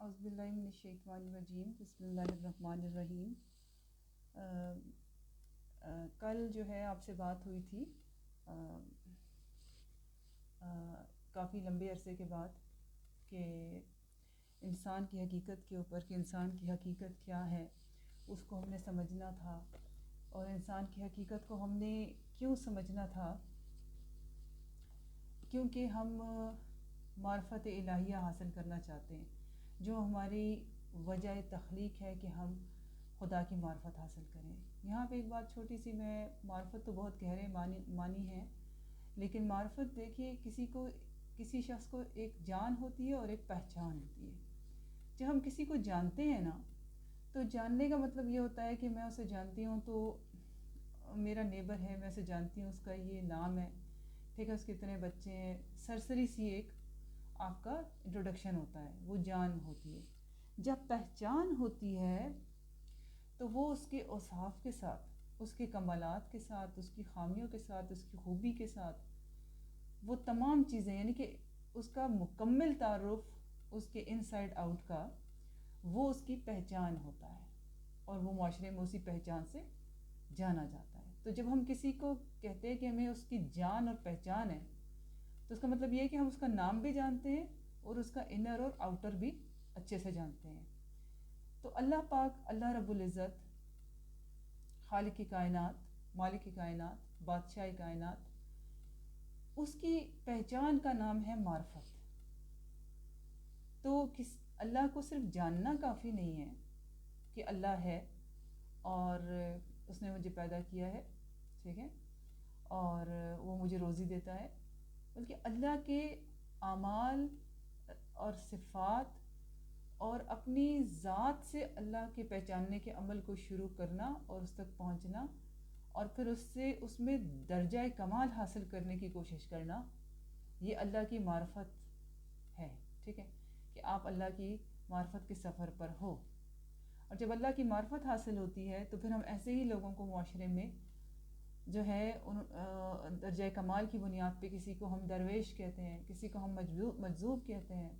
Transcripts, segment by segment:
اعوذ باللہ من الشیطان الرجیم، بسم اللہ الرحمن الرحیم۔ کل جو ہے آپ سے بات ہوئی تھی کافی لمبے عرصے کے بعد کہ انسان کی حقیقت کے اوپر، کہ انسان کی حقیقت کیا ہے اس کو ہم نے سمجھنا تھا، اور انسان کی حقیقت کو ہم نے کیوں سمجھنا تھا؟ کیونکہ ہم معرفت الہیہ حاصل کرنا چاہتے ہیں، جو ہماری وجہ تخلیق ہے کہ ہم خدا کی معرفت حاصل کریں۔ یہاں پہ ایک بات چھوٹی سی، میں معرفت تو بہت گہرے معنی ہے، لیکن معرفت دیکھیے کسی شخص کو ایک جان ہوتی ہے اور ایک پہچان ہوتی ہے۔ جب ہم کسی کو جانتے ہیں نا، تو جاننے کا مطلب یہ ہوتا ہے کہ میں اسے جانتی ہوں تو میرا نیبر ہے، میں اسے جانتی ہوں، اس کا یہ نام ہے، ٹھیک ہے، اس کے اتنے بچے ہیں، سرسری سی ایک آپ کا انٹروڈکشن ہوتا ہے، وہ جان ہوتی ہے۔ جب پہچان ہوتی ہے تو وہ اس کے اوصاف کے ساتھ، اس کے کمالات کے ساتھ، اس کی خامیوں کے ساتھ، اس کی خوبی کے ساتھ، وہ تمام چیزیں، یعنی کہ اس کا مکمل تعارف اس کے ان سائڈ آؤٹ کا، وہ اس کی پہچان ہوتا ہے، اور وہ معاشرے میں اسی پہچان سے جانا جاتا ہے۔ تو جب ہم کسی کو کہتے ہیں کہ ہمیں اس کی جان اور پہچان ہے، تو اس کا مطلب یہ ہے کہ ہم اس کا نام بھی جانتے ہیں اور اس کا انر اور آؤٹر بھی اچھے سے جانتے ہیں۔ تو اللہ پاک، اللہ رب العزت، خالق کی کائنات، مالک کی کائنات، بادشاہ کائنات، اس کی پہچان کا نام ہے معرفت۔ تو اللہ کو صرف جاننا کافی نہیں ہے کہ اللہ ہے اور اس نے مجھے پیدا کیا ہے، ٹھیک ہے، اور وہ مجھے روزی دیتا ہے، بلکہ اللہ کے اعمال اور صفات اور اپنی ذات سے اللہ کے پہچاننے کے عمل کو شروع کرنا اور اس تک پہنچنا، اور پھر اس میں درجہ کمال حاصل کرنے کی کوشش کرنا، یہ اللہ کی معرفت ہے، ٹھیک ہے، کہ آپ اللہ کی معرفت کے سفر پر ہو۔ اور جب اللہ کی معرفت حاصل ہوتی ہے تو پھر ہم ایسے ہی لوگوں کو معاشرے میں جو ہے درجہ کمال کی بنیاد پہ، کسی کو ہم درویش کہتے ہیں، کسی کو ہم مجذوب کہتے ہیں،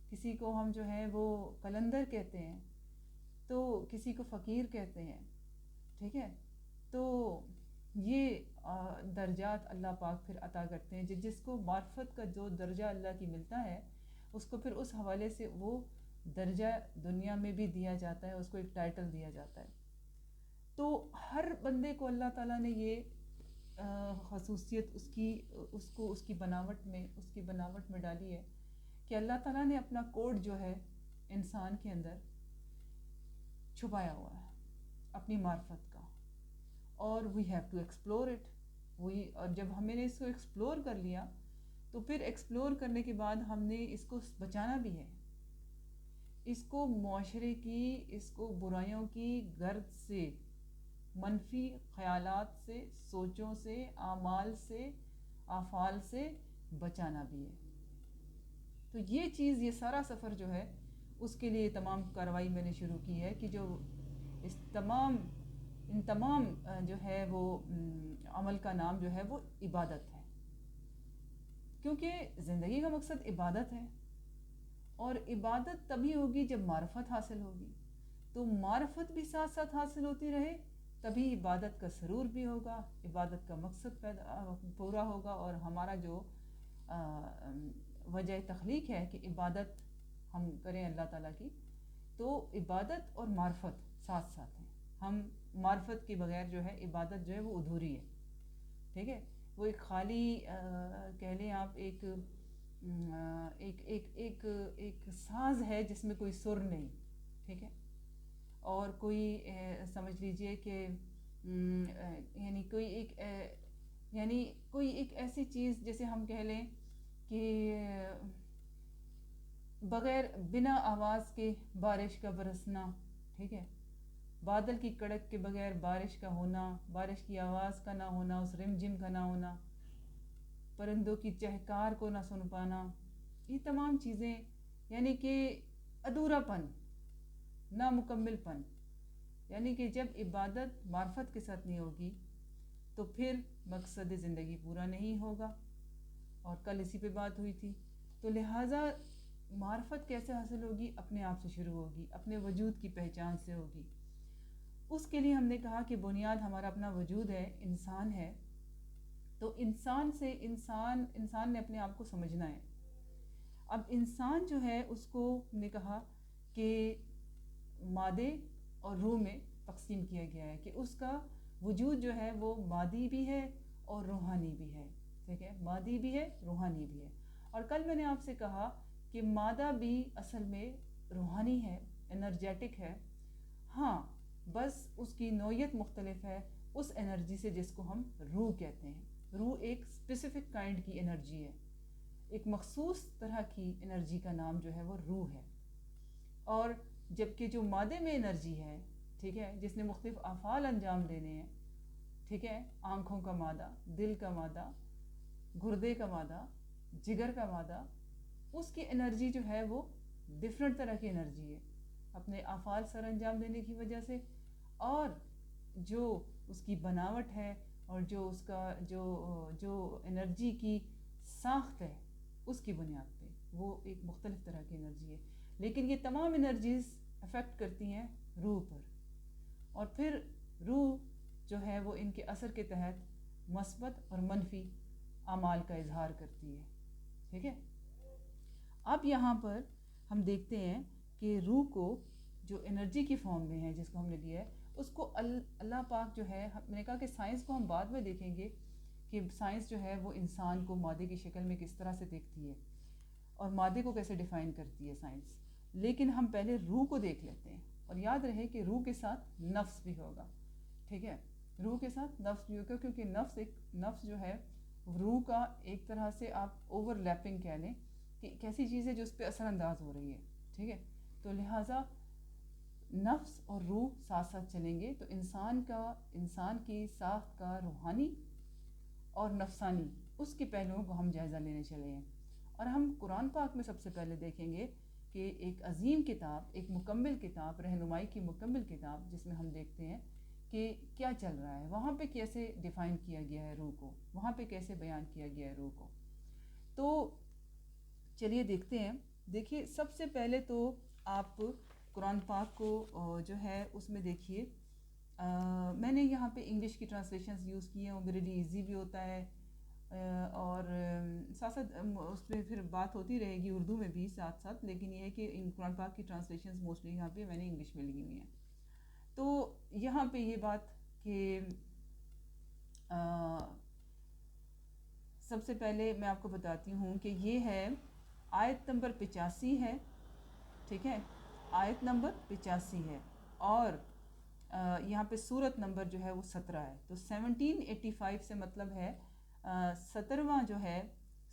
کسی کو ہم جو ہے وہ قلندر کہتے ہیں، تو کسی کو فقیر کہتے ہیں، ٹھیک ہے۔ تو یہ درجات اللہ پاک پھر عطا کرتے ہیں، جس کو معرفت کا جو درجہ اللہ کی ملتا ہے، اس کو پھر اس حوالے سے وہ درجہ دنیا میں بھی دیا جاتا ہے، اس کو ایک ٹائٹل دیا جاتا ہے۔ تو ہر بندے کو اللہ تعالیٰ نے یہ خصوصیت اس کی بناوٹ میں ڈالی ہے کہ اللہ تعالیٰ نے اپنا کوڈ جو ہے انسان کے اندر چھپایا ہوا ہے، اپنی معرفت کا، اور we have to explore it. اور جب ہم نے اس کو ایکسپلور کر لیا تو پھر ایکسپلور کرنے کے بعد ہم نے اس کو بچانا بھی ہے، اس کو معاشرے کی، اس کو برائیوں کی گرد سے، منفی خیالات سے، سوچوں سے، اعمال سے، افعال سے بچانا بھی ہے۔ تو یہ چیز، یہ سارا سفر جو ہے، اس کے لیے تمام کارروائی میں نے شروع کی ہے کہ جو ان تمام جو ہے وہ عمل کا نام جو ہے وہ عبادت ہے، کیونکہ زندگی کا مقصد عبادت ہے، اور عبادت تبھی ہوگی جب معرفت حاصل ہوگی۔ تو معرفت بھی ساتھ ساتھ حاصل ہوتی رہے، تبھی عبادت کا سرور بھی ہوگا، عبادت کا مقصد پورا ہوگا، اور ہمارا جو وجہ تخلیق ہے کہ عبادت ہم کریں اللہ تعالیٰ کی، تو عبادت اور معرفت ساتھ ساتھ ہیں۔ ہم معرفت کے بغیر جو ہے عبادت جو ہے وہ ادھوری ہے، ٹھیک ہے، وہ ایک خالی کہہ لیں آپ ایک ساز ہے جس میں کوئی سر نہیں، ٹھیک ہے، اور کوئی سمجھ لیجئے کہ کوئی ایک ایسی چیز جیسے ہم کہہ لیں کہ بنا آواز کے بارش کا برسنا، ٹھیک ہے، بادل کی کڑک کے بغیر بارش کا ہونا، بارش کی آواز کا نہ ہونا، اس رم جم کا نہ ہونا، پرندوں کی چہکار کو نہ سن پانا، یہ تمام چیزیں یعنی کہ ادھورا پن، نامکمل پن، یعنی کہ جب عبادت معرفت کے ساتھ نہیں ہوگی تو پھر مقصد زندگی پورا نہیں ہوگا، اور کل اسی پہ بات ہوئی تھی۔ تو لہٰذا معرفت کیسے حاصل ہوگی؟ اپنے آپ سے شروع ہوگی، اپنے وجود کی پہچان سے ہوگی۔ اس کے لیے ہم نے کہا کہ بنیاد ہمارا اپنا وجود ہے، انسان ہے، تو انسان نے اپنے آپ کو سمجھنا ہے۔ اب انسان جو ہے اس کو ہم نے کہا کہ مادے اور روح میں تقسیم کیا گیا ہے، کہ اس کا وجود جو ہے وہ مادی بھی ہے اور روحانی بھی ہے، ٹھیک ہے، مادی بھی ہے روحانی بھی ہے۔ اور کل میں نے آپ سے کہا کہ مادہ بھی اصل میں روحانی ہے، انرجیٹک ہے، ہاں بس اس کی نوعیت مختلف ہے اس انرجی سے جس کو ہم روح کہتے ہیں۔ روح ایک اسپیسیفک کائنڈ کی انرجی ہے، ایک مخصوص طرح کی انرجی کا نام جو ہے وہ روح ہے۔ اور جبکہ جو مادے میں انرجی ہے، ٹھیک ہے، جس نے مختلف افعال انجام دینے ہیں، ٹھیک ہے، آنکھوں کا مادہ، دل کا مادہ، گردے کا مادہ، جگر کا مادہ، اس کی انرجی جو ہے وہ ڈفرینٹ طرح کی انرجی ہے اپنے افعال سر انجام دینے کی وجہ سے، اور جو اس کی بناوٹ ہے اور جو اس کا جو انرجی کی ساخت ہے اس کی بنیاد پہ وہ ایک مختلف طرح کی انرجی ہے۔ لیکن یہ تمام انرجیز افیکٹ کرتی ہیں روح پر، اور پھر روح جو ہے وہ ان کے اثر کے تحت مثبت اور منفی اعمال کا اظہار کرتی ہے، ٹھیک ہے۔ اب یہاں پر ہم دیکھتے ہیں کہ روح کو جو انرجی کی فارم میں ہے جس کو ہم نے لیا ہے، اس کو اللہ پاک جو ہے، میں نے کہا کہ سائنس کو ہم بعد میں دیکھیں گے کہ سائنس جو ہے وہ انسان کو مادے کی شکل میں کس طرح سے دیکھتی ہے اور مادے کو کیسے ڈیفائن کرتی ہے سائنس، لیکن ہم پہلے روح کو دیکھ لیتے ہیں۔ اور یاد رہے کہ روح کے ساتھ نفس بھی ہوگا، ٹھیک ہے، روح کے ساتھ نفس بھی ہوگا، کیونکہ نفس جو ہے روح کا ایک طرح سے آپ اوور لیپنگ کہہ لیں کہ ایک ایسی چیز ہے جو اس پہ اثر انداز ہو رہی ہے، ٹھیک ہے، تو لہٰذا نفس اور روح ساتھ ساتھ چلیں گے تو انسان کی ساخت کا روحانی اور نفسانی اس کے پہلوؤں کو ہم جائزہ لینے چلے ہیں۔ اور ہم قرآن پاک میں سب سے پہلے دیکھیں گے کہ ایک عظیم کتاب، ایک مکمل کتاب، رہنمائی کی مکمل کتاب، جس میں ہم دیکھتے ہیں کہ کیا چل رہا ہے وہاں پہ، کیسے ڈیفائن کیا گیا ہے روح کو، وہاں پہ کیسے بیان کیا گیا ہے روح کو۔ تو چلیے دیکھتے ہیں۔ دیکھیے سب سے پہلے تو آپ قرآن پاک کو جو ہے اس میں دیکھیے، میں نے یہاں پہ انگلش کی ٹرانسلیشنز یوز کی ہیں، وہ میرے لیے ایزی بھی ہوتا ہے، اور ساتھ ساتھ اس میں پھر بات ہوتی رہے گی اردو میں بھی ساتھ ساتھ، لیکن یہ ہے کہ قرآن پاک کی ٹرانسلیشنز موسٹلی یہاں پہ میں نے انگلش میں لکھی ہوئی ہیں۔ تو یہاں پہ یہ بات کہ سب سے پہلے میں آپ کو بتاتی ہوں کہ یہ ہے آیت نمبر 85 ہے، ٹھیک ہے، آیت نمبر 85 ہے، اور یہاں پہ سورت نمبر جو ہے وہ 17 ہے، تو 1785 سے مطلب ہے 17واں جو ہے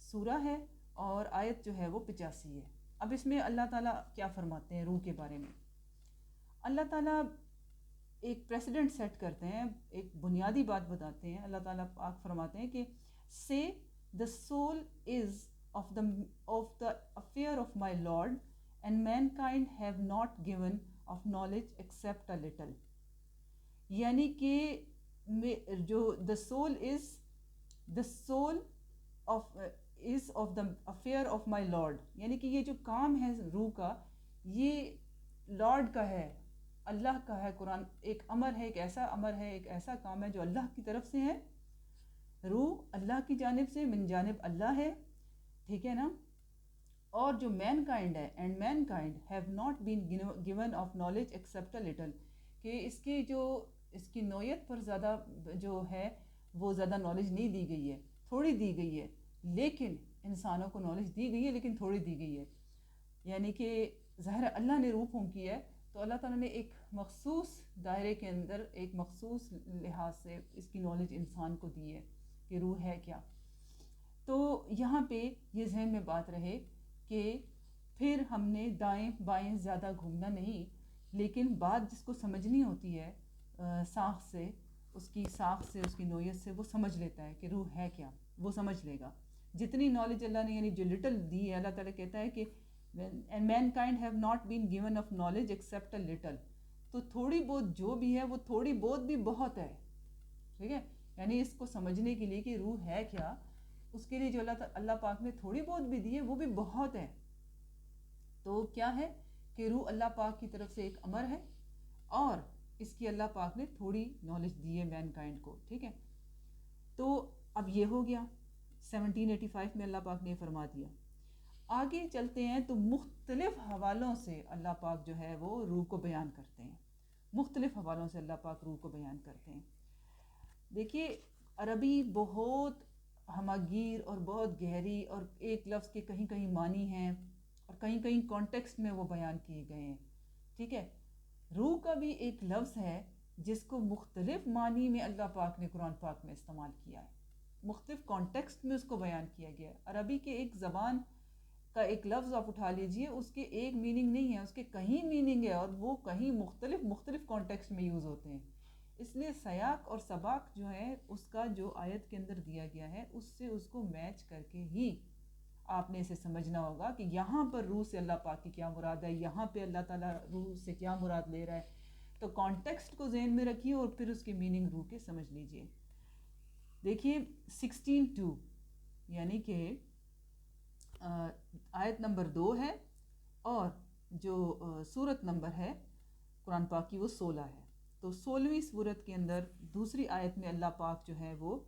سورہ ہے، اور آیت جو ہے وہ 85 ہے۔ اب اس میں اللہ تعالیٰ کیا فرماتے ہیں روح کے بارے میں؟ اللہ تعالیٰ ایک پریسیڈنٹ سیٹ کرتے ہیں، ایک بنیادی بات بتاتے ہیں۔ اللہ تعالیٰ پاک فرماتے ہیں کہ say the soul is of the affair of my Lord, and mankind have not given of knowledge except a little. یعنی کہ جو the soul is of the affair of my Lord، یعنی کہ یہ جو کام ہے روح کا، یہ لارڈ کا ہے، اللہ کا ہے۔ قرآن ایک امر ہے، ایک ایسا امر ہے، ایک ایسا کام ہے جو اللہ کی طرف سے ہے، روح اللہ کی جانب سے، من جانب اللہ ہے، ٹھیک ہے نا۔ اور جو مین کائنڈ ہے، and mankind have not been given of knowledge except a little, کہ اس کی نوعیت پر زیادہ جو ہے وہ زیادہ نالج نہیں دی گئی ہے، تھوڑی دی گئی ہے، لیکن انسانوں کو نالج دی گئی ہے لیکن تھوڑی دی گئی ہے۔ یعنی کہ ظاہر اللہ نے روح پھونکی ہے تو اللہ تعالیٰ نے ایک مخصوص دائرے کے اندر ایک مخصوص لحاظ سے اس کی نالج انسان کو دی ہے کہ روح ہے کیا۔ تو یہاں پہ یہ ذہن میں بات رہے کہ پھر ہم نے دائیں بائیں زیادہ گھومنا نہیں، لیکن بات جس کو سمجھنی ہوتی ہے ساخت سے، اس کی ساخت سے، اس کی نوعیت سے، وہ سمجھ لیتا ہے کہ روح ہے کیا، وہ سمجھ لے گا۔ جتنی نالج اللہ نے، یعنی جو لٹل دی ہے، اللہ تعالیٰ کہتا ہے کہ and mankind have not been given of knowledge except a little، تو تھوڑی بہت جو بھی ہے وہ تھوڑی بہت بھی بہت ہے، ٹھیک ہے، یعنی اس کو سمجھنے کے لیے کہ روح ہے کیا، اس کے لیے جو اللہ پاک نے تھوڑی بہت بھی دی ہے وہ بھی بہت ہے، تو کیا ہے کہ روح اللہ پاک کی طرف سے ایک امر ہے، اور اس کی اللہ پاک نے تھوڑی نالج دی ہے مین کائنڈ کو، ٹھیک ہے۔ تو اب یہ ہو گیا 1785 میں اللہ پاک نے فرما دیا۔ آگے چلتے ہیں تو مختلف حوالوں سے اللہ پاک جو ہے وہ روح کو بیان کرتے ہیں، مختلف حوالوں سے اللہ پاک روح کو بیان کرتے ہیں۔ دیکھیے عربی بہت ہماگیر اور بہت گہری، اور ایک لفظ کے کہیں کہیں معنی ہیں اور کہیں کہیں کانٹیکسٹ میں وہ بیان کیے گئے ہیں، ٹھیک ہے۔ روح کا بھی ایک لفظ ہے جس کو مختلف معنی میں اللہ پاک نے قرآن پاک میں استعمال کیا ہے، مختلف کانٹیکسٹ میں اس کو بیان کیا گیا ہے۔ عربی کے ایک زبان کا ایک لفظ آپ اٹھا لیجئے، اس کے ایک میننگ نہیں ہے، اس کے کہیں میننگ ہے، اور وہ کہیں مختلف کانٹیکسٹ میں یوز ہوتے ہیں۔ اس لیے سیاق اور سباق جو ہے اس کا جو آیت کے اندر دیا گیا ہے اس سے اس کو میچ کر کے ہی آپ نے اسے سمجھنا ہوگا کہ یہاں پر روح سے اللہ پاک کی کیا مراد ہے، یہاں پہ اللہ تعالیٰ روح سے کیا مراد لے رہا ہے۔ تو کانٹیکسٹ کو ذہن میں رکھیے اور پھر اس کے میننگ روح کے سمجھ لیجئے۔ دیکھیے 16:2 یعنی کہ آیت نمبر 2 ہے، اور جو سورت نمبر ہے قرآن پاک کی وہ 16 ہے۔ تو 16ویں سورت کے اندر دوسری آیت میں اللہ پاک جو ہے وہ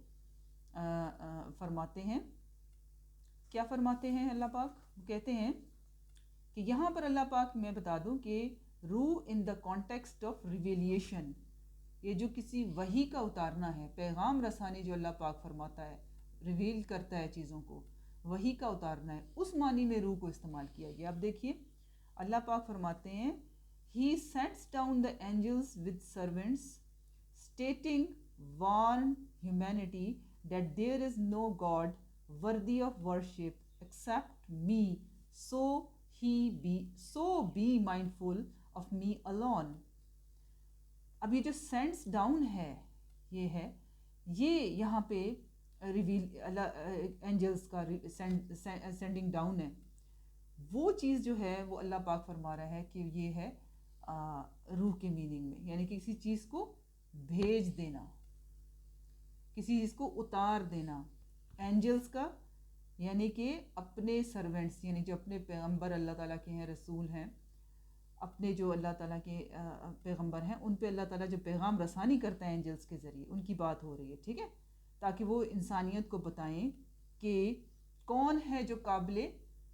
فرماتے ہیں، کیا فرماتے ہیں اللہ پاک؟ کہتے ہیں کہ یہاں پر اللہ پاک میں بتا دوں کہ روح ان دا کانٹیکسٹ آف ریویلیشن، یہ جو کسی وحی کا اتارنا ہے، پیغام رسانی جو اللہ پاک فرماتا ہے، ریویل کرتا ہے چیزوں کو، وحی کا اتارنا ہے، اس معنی میں روح کو استعمال کیا گیا۔ اب دیکھیے اللہ پاک فرماتے ہیں He sends down the angels with servants, stating, warn humanity that there is no God worthy of worship except me, so be mindful of me alone. اب یہ جو sends down ہے، یہ ہے، یہ یہاں پہ ریویل اینجلس کا سینڈنگ ڈاؤن ہے۔ وہ چیز جو ہے وہ اللہ پاک فرما رہا ہے کہ یہ ہے روح کے میننگ میں، یعنی کہ کسی چیز کو بھیج دینا، کسی چیز کو اتار دینا۔ اینجلس کا یعنی کہ اپنے سرونٹس، یعنی جو اپنے پیغمبر اللہ تعالیٰ کے ہیں، رسول ہیں، اپنے جو اللہ تعالیٰ کے پیغمبر ہیں، ان پہ اللہ تعالیٰ جو پیغام رسانی کرتا ہے اینجلس کے ذریعے، ان کی بات ہو رہی ہے، ٹھیک ہے، تاکہ وہ انسانیت کو بتائیں کہ کون ہے جو قابل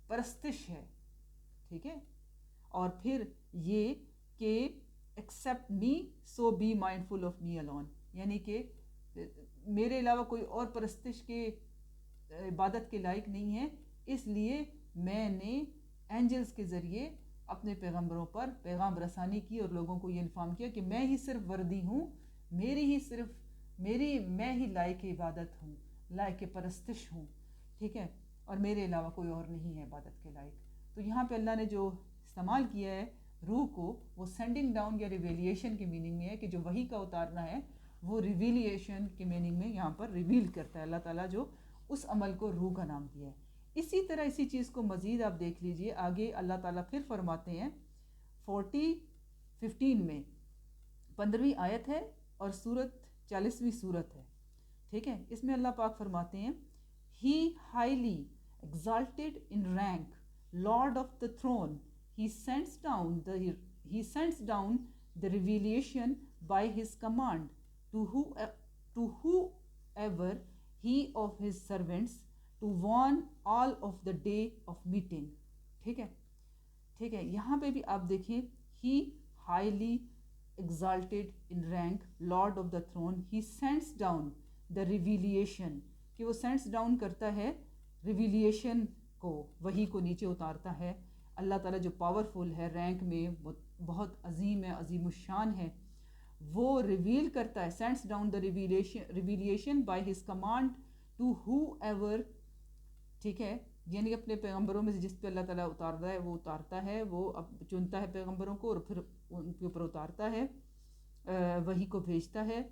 پرستش ہے، ٹھیک ہے۔ اور پھر یہ کہ except me so be mindful of me alone, یعنی کہ میرے علاوہ کوئی اور پرستش کے عبادت کے لائق نہیں ہے، اس لیے میں نے اینجلس کے ذریعے اپنے پیغمبروں پر پیغام رسانی کی اور لوگوں کو یہ انفارم کیا کہ میں ہی صرف وردی ہوں، میں ہی لائق عبادت ہوں، لائق پرستش ہوں، ٹھیک ہے، اور میرے علاوہ کوئی اور نہیں ہے عبادت کے لائق۔ تو یہاں پہ اللہ نے جو استعمال کیا ہے روح کو، وہ سینڈنگ ڈاؤن یا ریویلیشن کے میننگ میں ہے، کہ جو وحی کا اتارنا ہے وہ ریویلیشن کے میننگ میں یہاں پر ریویل کرتا ہے اللہ تعالیٰ، جو اس عمل کو روح کا نام دیا ہے۔ اسی طرح اسی چیز کو مزید آپ دیکھ لیجئے، آگے اللہ تعالیٰ پھر فرماتے ہیں 40:15 میں، 15ویں آیت ہے اور سورت 40ویں سورت ہے، ٹھیک ہے۔ اس میں اللہ پاک فرماتے ہیں He highly exalted in rank, Lord of the throne, He sends down the revelation by His command to whoever He of His servants, to warn all of the day of meeting. ٹھیک ہے، یہاں پہ بھی آپ دیکھیں He highly exalted in rank, Lord of the throne, He sends down the revelation، کہ وہ sends down کرتا ہے ریویلیشن کو، وحی کو نیچے اتارتا ہے۔ اللہ تعالیٰ جو پاورفل ہے، رینک میں بہت عظیم ہے، عظیم الشان ہے، وہ ریویل کرتا ہے، sends down the revelation by his command to whoever, ٹھیک ہے، یعنی اپنے پیغمبروں میں سے جس پہ اللہ تعالیٰ اتارتا ہے وہ اتارتا ہے، وہ اب چنتا ہے پیغمبروں کو اور پھر ان کے اوپر اتارتا ہے، وحی کو بھیجتا ہے۔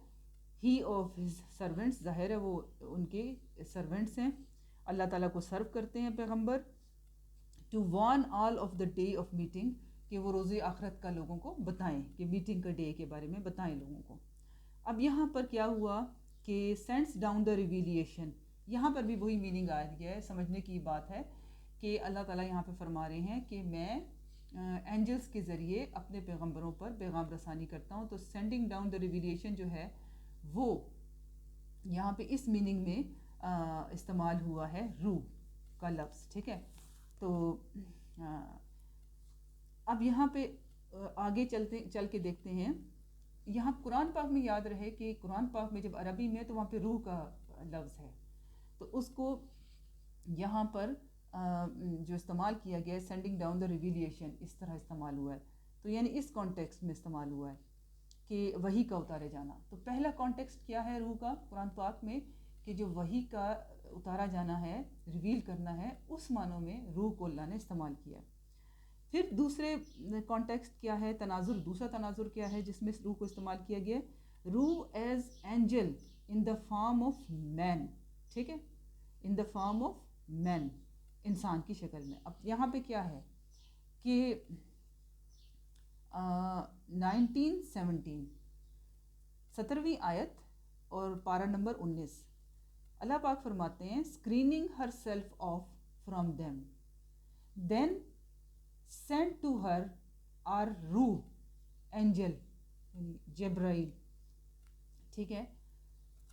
ہی آف ہز سرونٹس، ظاہر ہے وہ ان کے سرونٹس ہیں، اللہ تعالیٰ کو سرو کرتے ہیں پیغمبر۔ To warn all of the day of meeting, کہ وہ روز آخرت کا لوگوں کو بتائیں، کہ میٹنگ کا ڈے کے بارے میں بتائیں لوگوں کو۔ اب یہاں پر کیا ہوا کہ سینڈس ڈاؤن دا ریویلیشن، یہاں پر بھی وہی میننگ آ گیا ہے، سمجھنے کی بات ہے کہ اللہ تعالیٰ یہاں پہ فرما رہے ہیں کہ میں اینجلس کے ذریعے اپنے پیغمبروں پر پیغام رسانی کرتا ہوں. تو سینڈنگ ڈاؤن دا ریویلیشن جو ہے وہ یہاں پہ اس میننگ میں استعمال ہوا ہے روح کا لفظ. ٹھیک ہے. تو اب یہاں پہ آگے چل کے دیکھتے ہیں. یہاں قرآن پاک میں یاد رہے کہ قرآن پاک میں جب عربی میں تو وہاں پہ روح کا لفظ ہے, تو اس کو یہاں پر جو استعمال کیا گیا ہے سینڈنگ ڈاؤن دا ریویلیشن, اس طرح استعمال ہوا ہے. تو یعنی اس کانٹیکسٹ میں استعمال ہوا ہے کہ وحی کا اتارے جانا. تو پہلا کانٹیکسٹ کیا ہے روح کا قرآن پاک میں, کہ جو وحی کا اتارا جانا ہے, ریویل کرنا ہے, اس معنوں میں روح کو اللہ نے استعمال کیا. پھر دوسرے کانٹیکسٹ کیا ہے, تناظر, دوسرا تناظر کیا ہے جس میں روح کو استعمال کیا گیا, روح is angel in the form of man. ٹھیک ہے, ان دا فارم آف مین, انسان کی شکل میں. اب یہاں پہ کیا ہے کہ 1917 17ویں آیت اور پارہ نمبر 19, اللہ پاک فرماتے ہیں screening herself off from them then send to her our روح اینجل یعنی جبرائیل. ٹھیک ہے,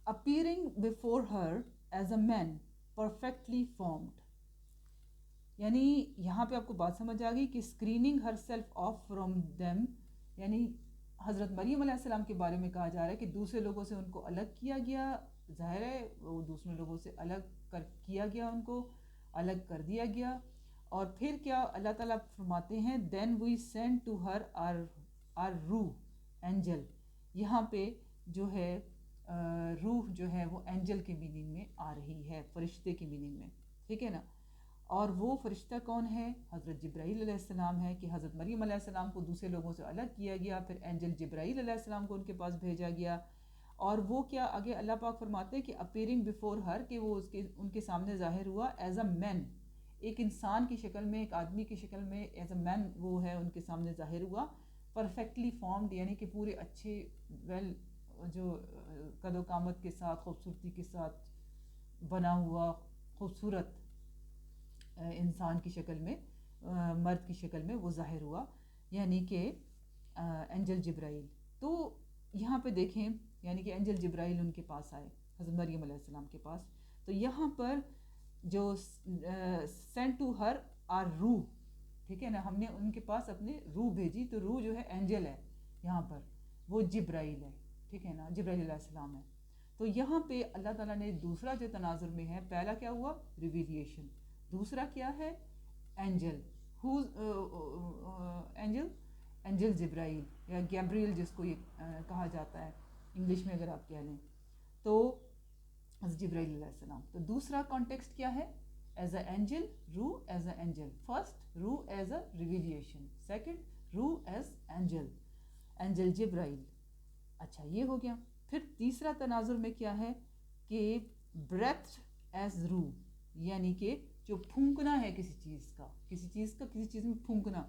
appearing before her as a man perfectly formed. یعنی یہاں پہ آپ کو بات سمجھ آ گئی کہ screening herself off from them, یعنی حضرت مریم علیہ السلام کے بارے میں کہا جا رہا ہے کہ دوسرے لوگوں سے ان کو الگ کیا گیا. ظاہر ہے وہ دوسرے لوگوں سے الگ کیا گیا, ان کو الگ کر دیا گیا. اور پھر کیا اللہ تعالیٰ فرماتے ہیں then we send to her our روح اینجل. یہاں پہ جو ہے روح جو ہے وہ اینجل کے میننگ میں آ رہی ہے, فرشتے کے میننگ میں. ٹھیک ہے نا. اور وہ فرشتہ کون ہے؟ حضرت جبرائیل علیہ السلام ہے, کہ حضرت مریم علیہ السلام کو دوسرے لوگوں سے الگ کیا گیا, پھر اینجل جبرائیل علیہ السلام کو ان کے پاس بھیجا گیا. اور وہ کیا آگے اللہ پاک فرماتے ہیں کہ اپیئرنگ بفور ہر, کہ وہ ان کے سامنے ظاہر ہوا ایز اے مین, ایک انسان کی شکل میں, ایک آدمی کی شکل میں, ایز اے مین وہ ہے ان کے سامنے ظاہر ہوا, پرفیکٹلی فارمڈ, یعنی کہ پورے اچھے ویل جو قد و قامت کے ساتھ, خوبصورتی کے ساتھ بنا ہوا خوبصورت انسان کی شکل میں, مرد کی شکل میں وہ ظاہر ہوا, یعنی کہ اینجل جبرائیل. تو یہاں پہ دیکھیں یعنی کہ اینجل جبرائیل ان کے پاس آئے حضرت مریم علیہ السلام کے پاس. تو یہاں پر جو سینڈ ٹو ہر آر روح, ٹھیک ہے نا, ہم نے ان کے پاس اپنے روح بھیجی. تو روح جو ہے اینجل ہے, یہاں پر وہ جبرائیل ہے. ٹھیک ہے نا, جبرائیل علیہ السلام ہے. تو یہاں پہ اللہ تعالیٰ نے دوسرا جو تناظر میں ہے, پہلا کیا ہوا ریویلیشن, دوسرا کیا ہے اینجل. اینجل جبرائیل یا گیبریل جس کو یہ کہا جاتا ہے انگلش میں اگر آپ کہہ لیں, تو حضرت جبرائیل علیہ السلام. تو دوسرا کانٹیکسٹ کیا ہے, ایز اے اینجل, روح ایز اے اینجل. فرسٹ روح ایز اے ریویلیشن, سیکنڈ روح ایز اینجل, اینجل جبرائیل. اچھا یہ ہو گیا. پھر تیسرا تناظر میں کیا ہے کہ بریتھ ایز روح, یعنی کہ جو پھونکنا ہے کسی چیز میں پھونکنا,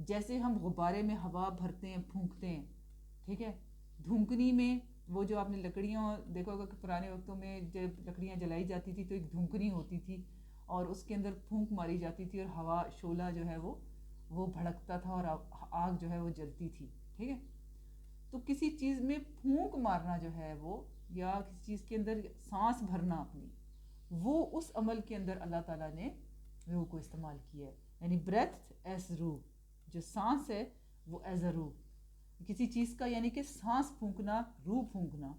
جیسے ہم غبارے میں ہوا بھرتے ہیں, پھونکتے ہیں. ٹھیک ہے. دھونکنی میں وہ جو آپ نے لکڑیاں دیکھا ہوگا کہ پرانے وقتوں میں جب لکڑیاں جلائی جاتی تھی تو ایک دھونکنی ہوتی تھی اور اس کے اندر پھونک ماری جاتی تھی اور ہوا شعلہ جو ہے وہ بھڑکتا تھا اور آگ جو ہے وہ جلتی تھی. ٹھیک ہے. تو کسی چیز میں پھونک مارنا جو ہے وہ, یا کسی چیز کے اندر سانس بھرنا اپنی, وہ اس عمل کے اندر اللہ تعالیٰ نے روح کو استعمال کیا ہے. یعنی بریتھ ایز روح, جو سانس ہے وہ ایز اے روح, کسی چیز کا یعنی کہ سانس پھونکنا, روح پھونکنا,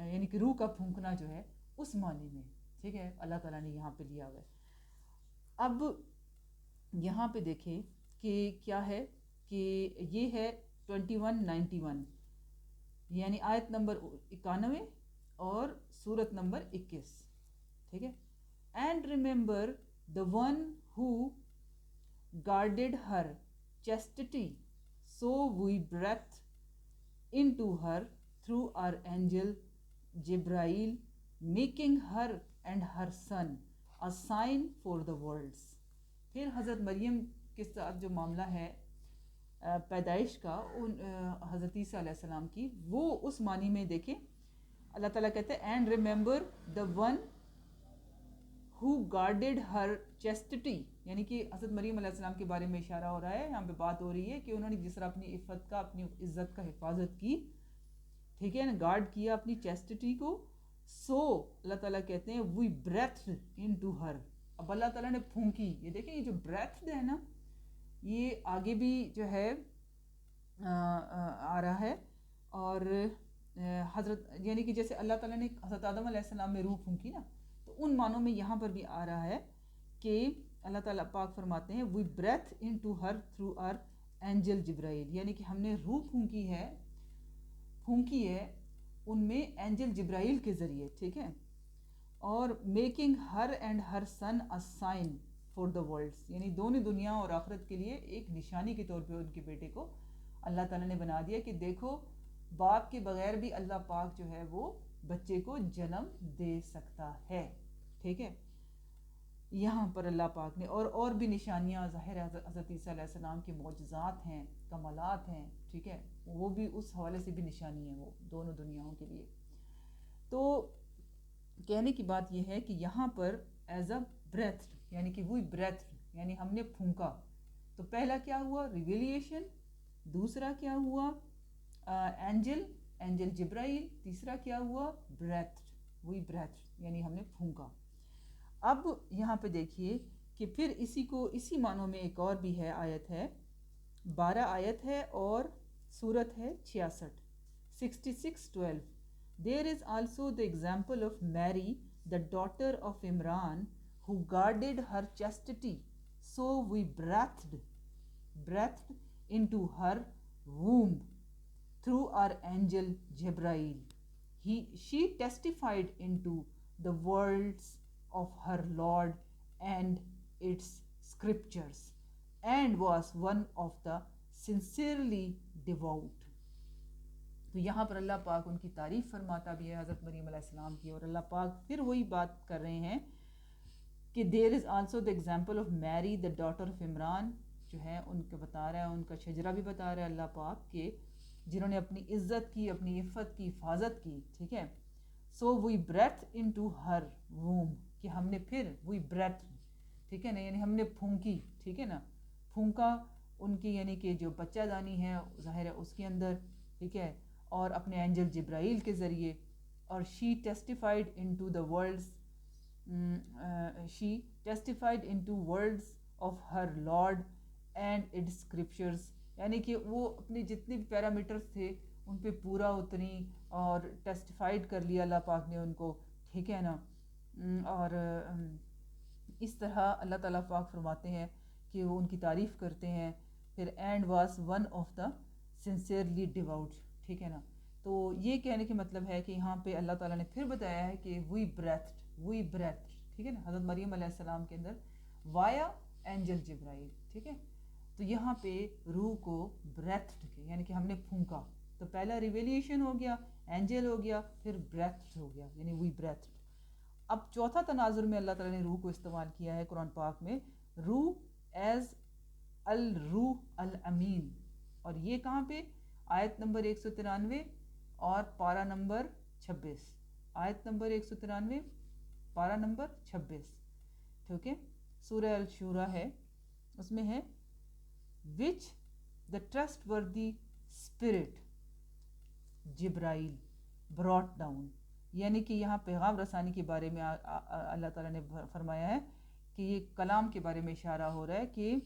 یعنی کہ روح کا پھونکنا جو ہے اس معنی میں. ٹھیک ہے, اللہ تعالیٰ نے یہاں پہ لیا ہوا ہے. اب یہاں پہ دیکھیں کہ کیا ہے کہ یہ ہے 2191, یعنی آیت نمبر 91 اور سورت نمبر 21. ٹھیک ہے. And remember the one who guarded her chastity so we breathe into her through our angel Jibrail making her and her son a sign for the worlds. پھر حضرت مریم کے ساتھ جو معاملہ ہے پیدائش کا حضرت عیسیٰ علیہ السلام کی, وہ اس معنی میں دیکھیں اللہ تعالیٰ کہتے ہیں and remember the one who guarded her chastity, یعنی کہ حضرت مریم علیہ السلام کے بارے میں اشارہ ہو رہا ہے، یہاں پہ بات ہو رہی ہے کہ انہوں نے جس طرح اپنی عفت کا، اپنی عزت کا حفاظت کی، ٹھیک ہے نا، گارڈ کیا اپنی چیسٹٹی کو. سو اللہ تعالیٰ کہتے ہیں we breathed into her، اب اللہ تعالیٰ نے پھونکی. یہ دیکھیں یہ جو breathed ہے نا، یہ آگے بھی جو ہے آ رہا ہے، اور حضرت یعنی کہ جیسے اللہ تعالیٰ نے حضرت آدم علیہ السلام میں روح پھونکی نا، تو ان معنوں میں یہاں پر بھی آ رہا ہے کہ اللہ تعالیٰ پاک فرماتے ہیں we breathed into her through our angel جبرائیل، یعنی کہ ہم نے روح پھونکی ہے ان میں اینجل جبرائیل کے ذریعے، ٹھیک ہے. اور making her and her son a sign for the worlds, یعنی دونوں دنیا اور آخرت کے لیے ایک نشانی کے طور پہ ان کے بیٹے کو اللہ تعالیٰ نے بنا دیا کہ دیکھو باپ کے بغیر بھی اللہ پاک جو ہے وہ بچے کو جنم دے سکتا ہے، ٹھیک ہے. یہاں پر اللہ پاک نے اور بھی نشانیاں ظاہر حضرت عیسیٰ علیہ السلام کے معجزات ہیں، کمالات ہیں، ٹھیک ہے، وہ بھی اس حوالے سے بھی نشانی ہے وہ دونوں دنیاؤں کے لیے. تو کہنے کی بات یہ ہے کہ یہاں پر ایز اے بریتھ، یعنی کہ وہی بریتھ یعنی ہم نے پھونکا. تو پہلا کیا ہوا؟ ریویلیشن. دوسرا کیا ہوا؟ اینجل جبرائیل. تیسرا کیا ہوا؟ بریتھ، وہی بریتھ یعنی ہم نے پھونکا. اب یہاں پہ دیکھیے کہ پھر اسی معنوں میں ایک اور بھی ہے، آیت ہے 12 آیت ہے اور سورت ہے 66:12. There is also the example of Mary, the daughter of Imran, who guarded her chastity, so we breathed into her womb through our angel Jibrail. She testified into the words of her Lord and its scriptures, and was one of the sincerely devout. تو یہاں پر اللہ پاک ان کی تعریف فرماتا بھی ہے حضرت مریم علیہ السلام کی، اور اللہ پاک پھر وہی بات کر رہے ہیں کہ there is also the example of Mary, the daughter of Imran، جو ہے ان کا بتا رہا ہے، ان کا شجرہ بھی بتا رہا ہے اللہ پاک کہ جنہوں نے اپنی عزت کی، اپنی عفت کی حفاظت کی، ٹھیک ہے. So we breathed into her womb، کہ ہم نے پھر we breathed، ٹھیک ہے نا، یعنی ہم نے پھونکی، ٹھیک ہے نا، پھونکا ان کی، یعنی کہ جو بچہ دانی ہے ظاہر ہے اس کے اندر، ٹھیک ہے، اور اپنے اینجل جبرائیل کے ذریعے. اور she testified into the words of her Lord and its scriptures، یعنی کہ وہ اپنے جتنے بھی پیرامیٹرز تھے ان پہ پورا اتری اور ٹیسٹیفائڈ کر لیا اللہ پاک نے ان کو، ٹھیک ہے نا. اور اس طرح اللہ تعالیٰ پاک فرماتے ہیں کہ وہ ان کی تعریف کرتے ہیں. پھر and was one of the sincerely devout, ٹھیک ہے نا. تو یہ کہنے کے مطلب ہے کہ یہاں پہ اللہ تعالیٰ نے پھر بتایا ہے کہ وی بریتھ، ٹھیک ہے نا، حضرت مریم علیہ السلام کے اندر وایا اینجل جبرائیل، ٹھیک ہے. تو یہاں پہ روح کو بریتھ یعنی کہ ہم نے پھونکا. تو پہلا ریویلیشن ہو گیا، اینجل ہو گیا، پھر بریتھ ہو گیا یعنی وی بریتھ. اب چوتھا تناظر میں اللہ تعالیٰ نے روح کو استعمال کیا ہے قرآن پاک میں، روح ایز الروح الامین. اور یہ کہاں پہ؟ آیت نمبر 193 اور پارہ نمبر 26. آیت نمبر 193، پارہ نمبر 26، ٹھیک ہے. سورہ الشورى ہے، اس میں ہے which the trustworthy spirit Jibrail brought down، یعنی کہ یہاں پیغام رسانی کے بارے میں اللہ تعالیٰ نے فرمایا ہے کہ یہ کلام کے بارے میں اشارہ ہو رہا ہے کہ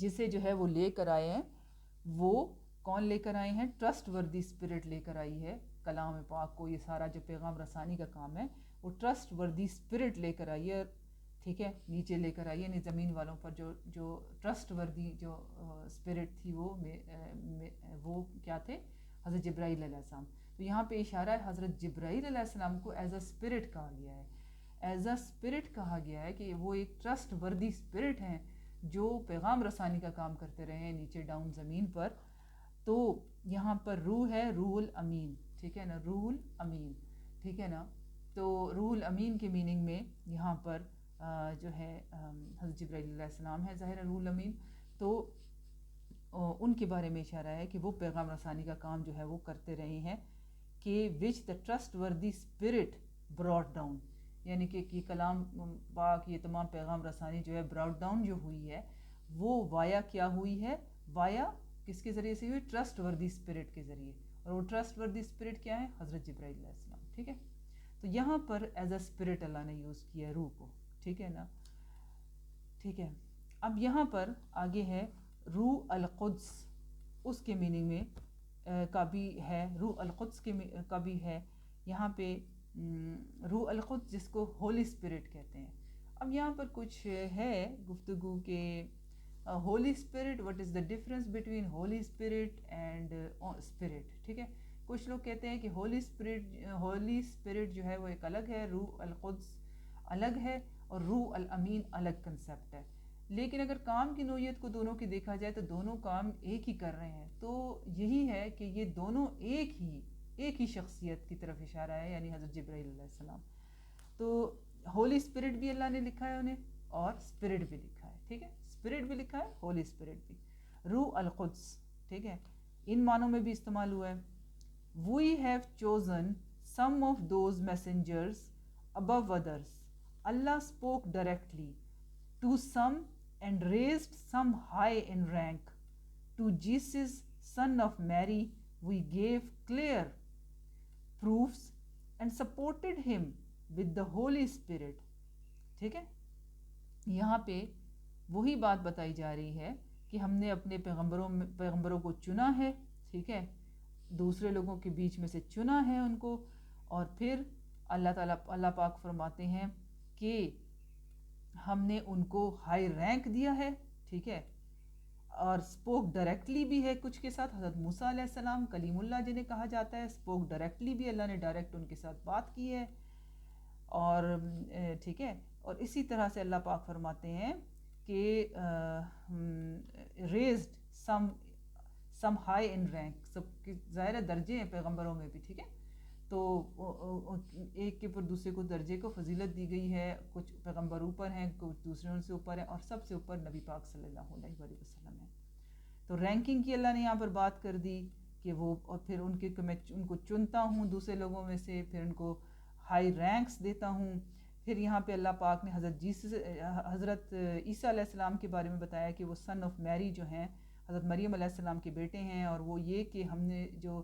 جسے جو ہے وہ لے کر آئے ہیں، وہ کون لے کر آئے ہیں؟ ٹرسٹ وردی اسپرٹ لے کر آئی ہے کلام پاک کو. یہ سارا جو پیغام رسانی کا کام ہے وہ ٹرسٹ وردی اسپرٹ لے کر آئی ہے، ٹھیک ہے، نیچے لے کر آئی ہے، یعنی زمین والوں پر جو ٹرسٹ وردی جو اسپرٹ تھی وہ کیا تھے؟ حضرت جبرائیل علیہ السلام. تو یہاں پہ اشارہ ہے حضرت جبرائیل علیہ السلام کو ایز اے اسپرٹ کہا گیا ہے، ایز اے اسپرٹ کہا گیا ہے کہ وہ ایک ٹرسٹ وردی اسپرٹ ہیں جو پیغام رسانی کا کام کرتے رہے ہیں نیچے ڈاؤن زمین پر. تو یہاں پر روح ہے، روح الامین، ٹھیک ہے نا، روح الامین، ٹھیک ہے نا. تو روح الامین کے میننگ میں یہاں پر جو ہے حضرت جبرائیل علیہ السلام ہے ظاہر روح الامین. تو ان کے بارے میں اشارہ ہے کہ وہ پیغام رسانی کا کام جو ہے وہ کرتے رہے ہیں کہ which the trustworthy spirit brought down، یعنی کہ یہ کلام پاک، یہ تمام پیغام رسانی جو ہے براؤٹ ڈاؤن جو ہوئی ہے وہ وایا کیا ہوئی ہے؟ وایا کس کے ذریعے سے ہوئی؟ ٹرسٹ وردی اسپرٹ کے ذریعے. اور وہ ٹرسٹ وردی اسپرٹ کیا ہے؟ حضرت جبرائیل علیہ السلام. ٹھیک ہے، تو یہاں پر ایز اے اسپرٹ اللہ نے یوز کیا ہے روح کو. ٹھیک ہے نا، ٹھیک ہے. اب یہاں پر آگے ہے روح القدس، اس کے میننگ میں کا بھی ہے، روح القدس کا بھی ہے یہاں پہ. روح القدس جس کو ہولی اسپرٹ کہتے ہیں. اب یہاں پر کچھ ہے گفتگو کہ holy spirit, what is the difference between holy spirit and spirit. ٹھیک ہے، کچھ لوگ کہتے ہیں کہ ہولی اسپرٹ جو ہے وہ ایک الگ ہے، روح القدس الگ ہے، اور روح الامین الگ کنسیپٹ ہے. لیکن اگر کام کی نوعیت کو دونوں کی دیکھا جائے تو دونوں کام ایک ہی کر رہے ہیں. تو یہی ہے کہ یہ دونوں ایک ہی شخصیت کی طرف اشارہ ہے، یعنی حضرت جبرائیل علیہ السلام. تو ہولی اسپرٹ بھی اللہ نے لکھا ہے انہیں، اور اسپرٹ بھی لکھا ہے. ٹھیک ہے، اسپرٹ بھی لکھا ہے، ہولی اسپرٹ بھی. روح القدس، ٹھیک ہے، ان معنوں میں بھی استعمال ہوا ہے. We have chosen some of those messengers above others. Allah spoke directly to some and raised some high in rank. To Jesus, son of Mary, we gave clear proofs and supported him with the Holy Spirit. ٹھیک ہے، یہاں پہ وہی بات بتائی جا رہی ہے کہ ہم نے اپنے پیغمبروں کو چنا ہے. ٹھیک ہے، دوسرے لوگوں کے بیچ میں سے چنا ہے ان کو، اور پھر اللہ پاک فرماتے ہیں کہ ہم نے ان کو ہائی رینک دیا ہے. ٹھیک ہے، اور اسپوک ڈائریکٹلی بھی ہے کچھ کے ساتھ. حضرت موسیٰ علیہ السلام کلیم اللہ جنہیں کہا جاتا ہے، اسپوک ڈائریکٹلی بھی، اللہ نے ڈائریکٹ ان کے ساتھ بات کی ہے. اور ٹھیک ہے، اور اسی طرح سے اللہ پاک فرماتے ہیں کہ raised some high in rank, سب کے ظاہر درجے ہیں پیغمبروں میں بھی. ٹھیک ہے، تو ایک کے اوپر دوسرے کو درجے کو فضیلت دی گئی ہے. کچھ پیغمبر اوپر ہیں، کچھ دوسرے ان سے اوپر ہیں، اور سب سے اوپر نبی پاک صلی اللہ علیہ وآلہ وسلم ہے. تو رینکنگ کی اللہ نے یہاں پر بات کر دی کہ وہ، اور پھر میں ان کو چنتا ہوں دوسرے لوگوں میں سے، پھر ان کو ہائی رینکس دیتا ہوں. پھر یہاں پہ اللہ پاک نے حضرت عیسیٰ علیہ السلام کے بارے میں بتایا کہ وہ سن آف میری جو ہیں، حضرت مریم علیہ السلام کے بیٹے ہیں. اور وہ یہ کہ ہم نے جو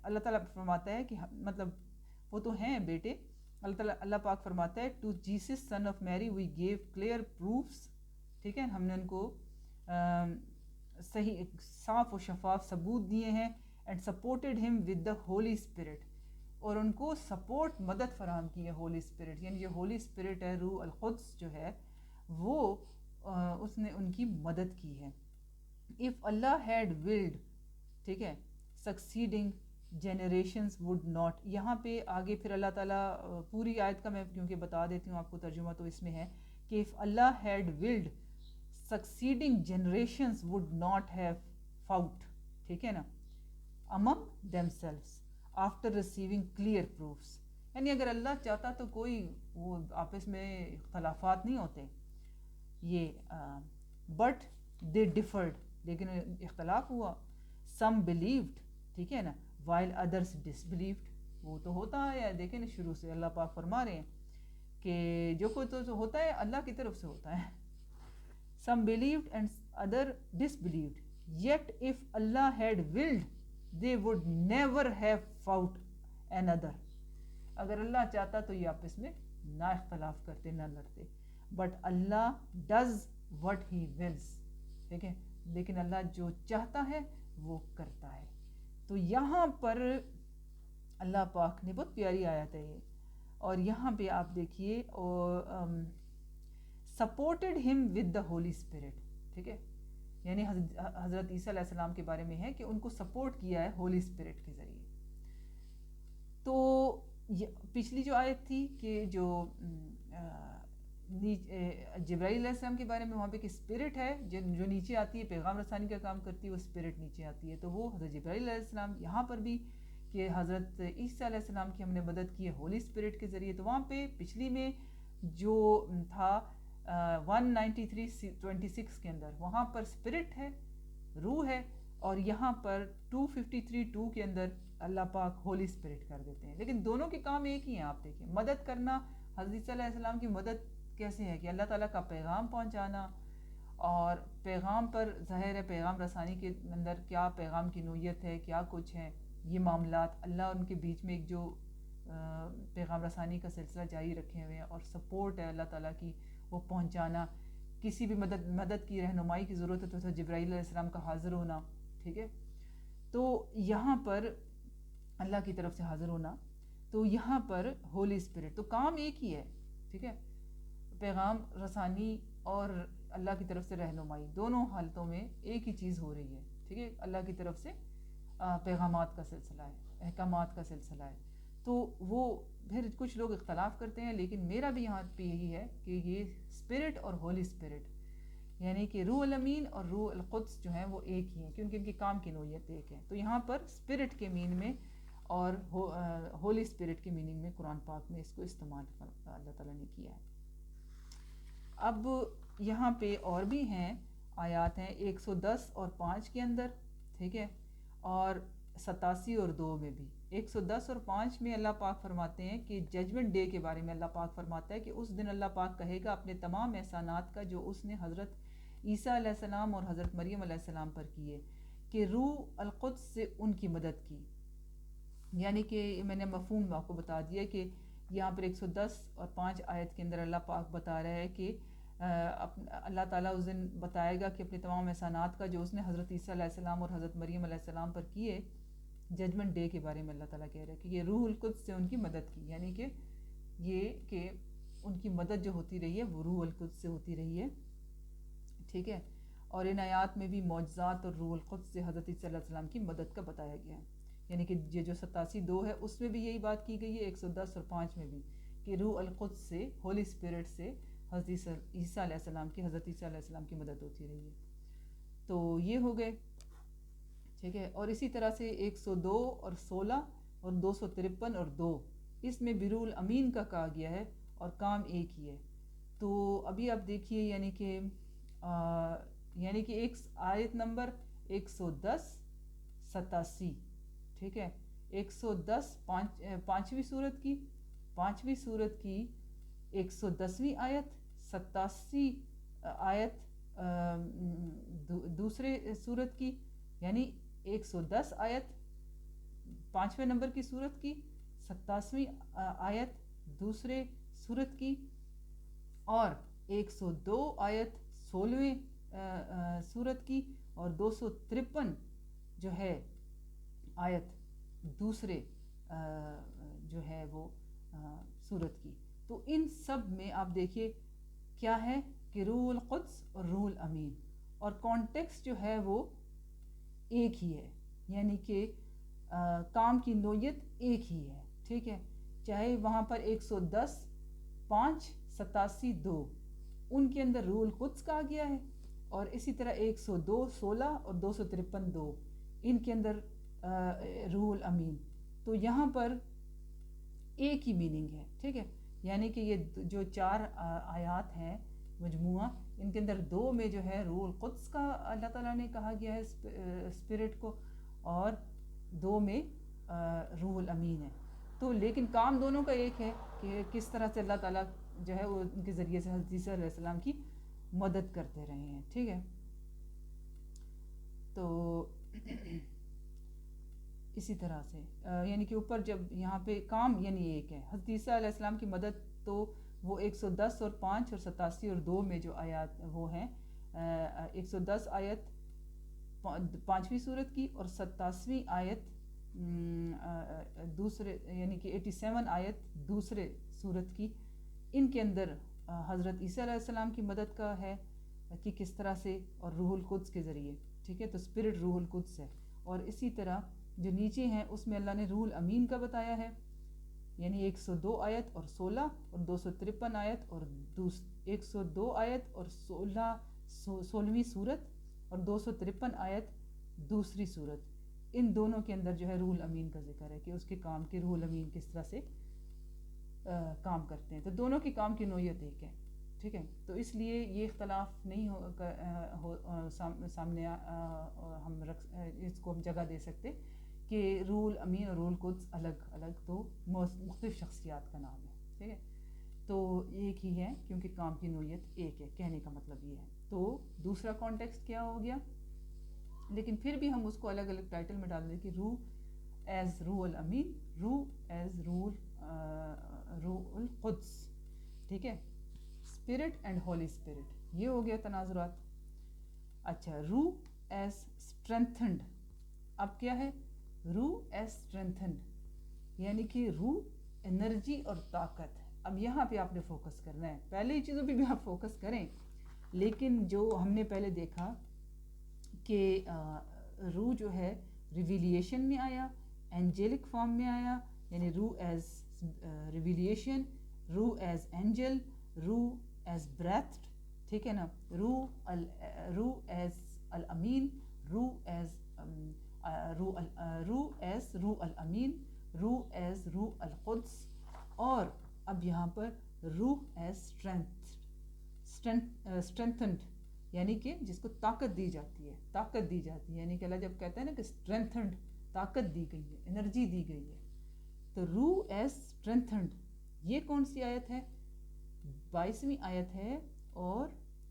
اللہ تعالیٰ فرماتا ہے کہ مطلب وہ تو ہیں بیٹے. اللہ پاک فرماتا ہے ٹو جیسس سن آف میری وی گیو کلیئر پروفس. ٹھیک ہے، ہم نے ان کو صحیح صاف و شفاف ثبوت دیے ہیں. اینڈ سپورٹڈ ہم ود دا ہولی اسپرٹ، اور ان کو سپورٹ مدد فراہم کی ہے ہولی اسپرٹ. یعنی جو ہولی اسپرٹ ہے، روح القدس جو ہے، وہ اس نے ان کی مدد کی ہے. اف اللہ ہیڈ ولڈ، ٹھیک ہے، سکسیڈنگ جنریشنز وڈ ناٹ. یہاں پہ آگے پھر اللہ تعالیٰ پوری آیت کا میں کیونکہ بتا دیتی ہوں آپ کو ترجمہ، تو اس میں ہے کہ اف اللہ had willed succeeding generations would not have fought. ٹھیک ہے نا، among themselves after receiving clear proofs. یعنی اگر اللہ چاہتا تو کوئی وہ آپس میں اختلافات نہیں ہوتے یہ but they differed، لیکن اختلاف ہوا. some believed، ٹھیک ہے نا، while others disbelieved. وہ تو ہوتا ہے، دیکھیں نا شروع سے اللہ پاک فرما رہے ہیں کہ جو کوئی تو ہوتا ہے اللہ کی طرف سے ہوتا ہے. Some believed and other disbelieved. Yet if Allah had willed, they would never have fought another. اگر اللہ چاہتا تو یہ آپس میں نہ اختلاف کرتے، نہ لڑتے. But Allah does what he wills. ٹھیک ہے، لیکن اللہ جو چاہتا ہے وہ کرتا ہے. تو یہاں پر اللہ پاک نے بہت پیاری آیت ہے یہ، اور یہاں پہ آپ دیکھیے سپورٹڈ ہم ود دا ہولی اسپرٹ. ٹھیک ہے، یعنی حضرت عیسیٰ علیہ السلام کے بارے میں ہے کہ ان کو سپورٹ کیا ہے ہولی اسپرٹ کے ذریعے. تو پچھلی جو آیت تھی کہ جو جبرائیل علیہ السلام کے بارے میں، وہاں پہ کہ اسپرٹ ہے جو نیچے آتی ہے، پیغام رسانی کا کام کرتی ہے، وہ اسپرٹ نیچے آتی ہے. تو وہ حضرت جبرائیل علیہ السلام. یہاں پر بھی کہ حضرت عیسیٰ علیہ السلام کی ہم نے مدد کی ہے ہولی اسپرٹ کے ذریعے. تو وہاں پہ پچھلی میں جو تھا 193:26 کے اندر، وہاں پر اسپرٹ ہے، روح ہے، اور یہاں پر 253:2 کے اندر اللہ پاک ہولی اسپرٹ کر دیتے ہیں. لیکن دونوں کے کام ایک ہی ہیں. آپ دیکھیں، مدد کرنا حضرت عیسیٰ علیہ السلام کی مدد کیسے ہے کہ اللہ تعالیٰ کا پیغام پہنچانا، اور پیغام پر ظاہر ہے پیغام رسانی کے اندر کیا پیغام کی نوعیت ہے، کیا کچھ ہے، یہ معاملات اللہ ان کے بیچ میں ایک جو پیغام رسانی کا سلسلہ جاری رکھے ہوئے ہیں، اور سپورٹ ہے اللہ تعالیٰ کی وہ پہنچانا، کسی بھی مدد کی رہنمائی کی ضرورت ہے تو جبرائیل علیہ السلام کا حاضر ہونا، ٹھیک ہے. تو یہاں پر اللہ کی طرف سے حاضر ہونا، تو یہاں پر ہولی اسپرٹ، تو کام ایک ہی ہے، ٹھیک ہے، پیغام رسانی اور اللہ کی طرف سے رہنمائی، دونوں حالتوں میں ایک ہی چیز ہو رہی ہے، ٹھیک ہے. اللہ کی طرف سے پیغامات کا سلسلہ ہے، احکامات کا سلسلہ ہے. تو وہ پھر کچھ لوگ اختلاف کرتے ہیں، لیکن میرا بھی یہاں پہ یہی ہے کہ یہ اسپرٹ اور ہولی اسپرٹ، یعنی کہ روح الامین اور روح القدس جو ہیں وہ ایک ہی ہیں، کیونکہ ان کے کام کی نوعیت ایک ہے. تو یہاں پر اسپرٹ کے مین میں اور ہولی اسپرٹ کے میننگ میں قرآن پاک میں اس کو استعمال اللہ تعالیٰ نے کیا ہے. اب یہاں پہ اور بھی ہیں آیات ہیں 110 اور 5 کے اندر، ٹھیک ہے، اور 87 اور 2 میں بھی. 110 اور 5 میں اللہ پاک فرماتے ہیں کہ ججمنٹ ڈے کے بارے میں اللہ پاک فرماتا ہے کہ اس دن اللہ پاک کہے گا اپنے تمام احسانات کا جو اس نے حضرت عیسیٰ علیہ السلام اور حضرت مریم علیہ السلام پر کیے، کہ روح القدس سے ان کی مدد کی. یعنی کہ میں نے مفہوم آپ کو بتا دیا کہ یہاں پر 110 اور 5 آیت کے اندر اللہ پاک بتا رہا ہے کہ اللہ تعالیٰ اس دن بتائے گا کہ اپنے تمام احسانات کا جو اس نے حضرت عیسیٰ علیہ السلام اور حضرت مریم علیہ السلام پر کیے. ججمنٹ ڈے کے بارے میں اللہ تعالیٰ کہہ رہا ہے کہ یہ روح القدس سے ان کی مدد کی، یعنی کہ یہ کہ ان کی مدد جو ہوتی رہی ہے وہ روح القدس سے ہوتی رہی ہے، ٹھیک ہے. اور ان آیات میں بھی معجزات اور روح القدس سے حضرت عیسیٰ علیہ السلام کی مدد کا بتایا گیا ہے. یعنی کہ یہ جو 87-2 ہے اس میں بھی یہی بات کی گئی ہے، 110 اور 5 میں بھی، کہ روح القدس سے، ہولی اسپرٹ سے حضرت عیسیٰ علیہ السلام کی، حضرت عیسیٰ علیہ السلام کی مدد ہوتی رہی ہے. تو یہ ہو گئے، ٹھیک ہے. اور اسی طرح سے 102 اور 16 اور 253 اور 2، اس میں بھی روح الامین کا کہا گیا ہے اور کام ایک ہی ہے. تو ابھی آپ دیکھیے، یعنی کہ ایک آیت نمبر 110 87، ٹھیک ہے، 110 پانچویں سورت کی 110ویں آیت، 87 آیت دوسرے سورت کی، یعنی 110 آیت 5ویں نمبر کی سورت کی، 87ویں آیت دوسرے سورت کی، اور 102 آیت 16ویں سورت کی، اور 253 جو ہے آیت دوسرے جو ہے وہ سورت کی. تو ان سب میں آپ دیکھیے کیا ہے کہ روح القدس اور روح الامین، اور کانٹیکسٹ جو ہے وہ ایک ہی ہے، یعنی کہ کام کی نوعیت ایک ہی ہے، ٹھیک ہے. چاہے وہاں پر 110 5 87 2 ان کے اندر روح القدس کہا گیا ہے، اور اسی طرح 102 16 اور 253 2 ان کے اندر روح الامین. تو یہاں پر ایک ہی میننگ ہے، ٹھیک ہے. یعنی کہ یہ جو 4 آیات ہیں مجموعہ، ان کے اندر 2 میں جو ہے روح القدس کا اللہ تعالیٰ نے کہا گیا ہے اسپرٹ کو، اور 2 میں روح الامین ہے. تو لیکن کام دونوں کا ایک ہے کہ کس طرح سے اللہ تعالیٰ جو ہے وہ ان کے ذریعے سے حضرت عیسیٰ علیہ السلام کی مدد کرتے رہے ہیں، ٹھیک ہے. تو اسی طرح سے یعنی کہ اوپر جب یہاں پہ کام یعنی ایک ہے، حضرت عیسیٰ علیہ السلام کی مدد تو وہ 110 اور 5 اور 87 اور 2 میں جو آیات وہ ہیں، 110 آیت 5ویں سورت کی، اور 87ویں آیت دوسرے یعنی کہ 87 آیت دوسرے سورت کی، ان کے اندر حضرت عیسیٰ علیہ السلام کی مدد کا ہے کہ کس طرح سے، اور روح القدس کے ذریعے، ٹھیک ہے. تو اسپرٹ روح القدس ہے. اور اسی طرح جو نیچے ہیں اس میں اللہ نے روح الامین کا بتایا ہے، یعنی 102 آیت اور 16 اور 253 آیت اور 102 آیت اور 16ویں سورت اور 253 آیت دوسری سورت، ان دونوں کے اندر جو ہے روح الامین کا ذکر ہے کہ اس کے کام کے روح الامین کس طرح سے کام کرتے ہیں. تو دونوں کی کام کی نوعیت ایک ہے، ٹھیک ہے. تو اس لیے یہ اختلاف نہیں سامنے ہم اس کو ہم جگہ دے سکتے کہ روح الامین اور روح القدس الگ الگ تو مختلف شخصیات کا نام ہے، ٹھیک ہے. تو ایک ہی ہے کیونکہ کام کی نوعیت ایک ہے، کہنے کا مطلب یہ ہے. تو دوسرا کانٹیکسٹ کیا ہو گیا، لیکن پھر بھی ہم اس کو الگ الگ ٹائٹل میں ڈال دیں کہ روح ایز روح الامین، روح ایز روح القدس. ٹھیک ہے، اسپرٹ اینڈ ہولی اسپرٹ، یہ ہو گیا تناظرات. اچھا، روح ایز اسٹرینتھنڈ. اب کیا ہے؟ روح ایز اسٹرینتھنڈ، یعنی کہ روح انرجی اور طاقت. اب یہاں پہ آپ نے فوکس کرنا ہے، پہلے چیزوں پہ بھی آپ فوکس کریں، لیکن جو ہم نے پہلے دیکھا کہ روح جو ہے ریویلیشن میں آیا، اینجلک فارم میں آیا، یعنی روح ایز ریویلیشن، روح ایز اینجل، روح ایز بریتھ. ٹھیک ہے نا، روح ایز الامین، روح ایز روح الامین، روح ایز روح القدس. اور اب یہاں پر روح ایز اسٹرینتھنڈ، یعنی کہ جس کو طاقت دی جاتی ہے، طاقت دی جاتی ہے. یعنی کہ اللہ جب کہتا ہے نا کہ اسٹرینتھنڈ، طاقت دی گئی ہے، انرجی دی گئی ہے. تو روح ایز اسٹرینتھنڈ، یہ کون سی آیت ہے؟ 22ویں آیت ہے، اور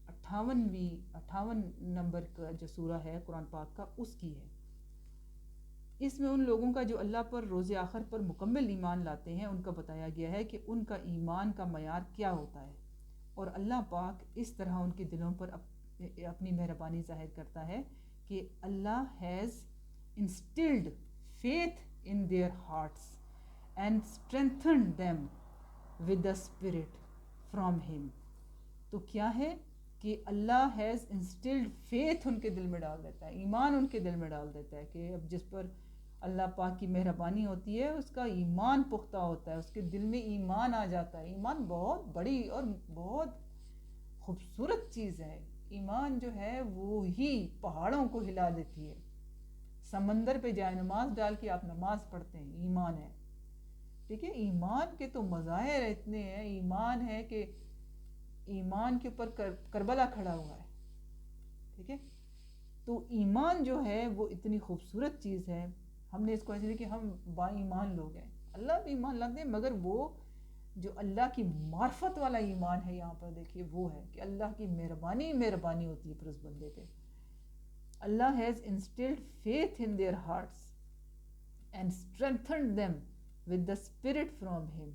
58 نمبر کا جو سورہ ہے قرآن پاک کا، اس کی ہے. اس میں ان لوگوں کا جو اللہ پر روز آخر پر مکمل ایمان لاتے ہیں، ان کا بتایا گیا ہے کہ ان کا ایمان کا معیار کیا ہوتا ہے، اور اللہ پاک اس طرح ان کے دلوں پر اپنی مہربانی ظاہر کرتا ہے کہ Allah has instilled faith in their hearts and strengthened them with the spirit from him. تو کیا ہے کہ اللہ ہیز انسٹلڈ فیتھ ان کے دل میں ڈال دیتا ہے، ایمان ان کے دل میں ڈال دیتا ہے کہ اب جس پر اللہ پاک کی مہربانی ہوتی ہے اس کا ایمان پختہ ہوتا ہے، اس کے دل میں ایمان آ جاتا ہے. ایمان بہت بڑی اور بہت خوبصورت چیز ہے. ایمان جو ہے وہ ہی پہاڑوں کو ہلا دیتی ہے. سمندر پہ جائے نماز ڈال کے آپ نماز پڑھتے ہیں، ایمان ہے. ٹھیک ہے، ایمان کے تو مظاہر اتنے ہیں. ایمان ہے کہ ایمان کے اوپر کربلا کھڑا ہوا ہے. ٹھیک ہے، تو ایمان جو ہے وہ اتنی خوبصورت چیز ہے. ہم نے اس کو ایسے نہیں کہ ہم با ایمان لوگ ہیں، اللہ بھی ایمان لاتے ہیں، مگر وہ جو اللہ کی معرفت والا ایمان ہے، یہاں پر دیکھیے وہ ہے کہ اللہ کی مہربانی ہوتی ہے پھر اس بندے پہ. Allah has instilled faith in their hearts and strengthened them with the spirit from him.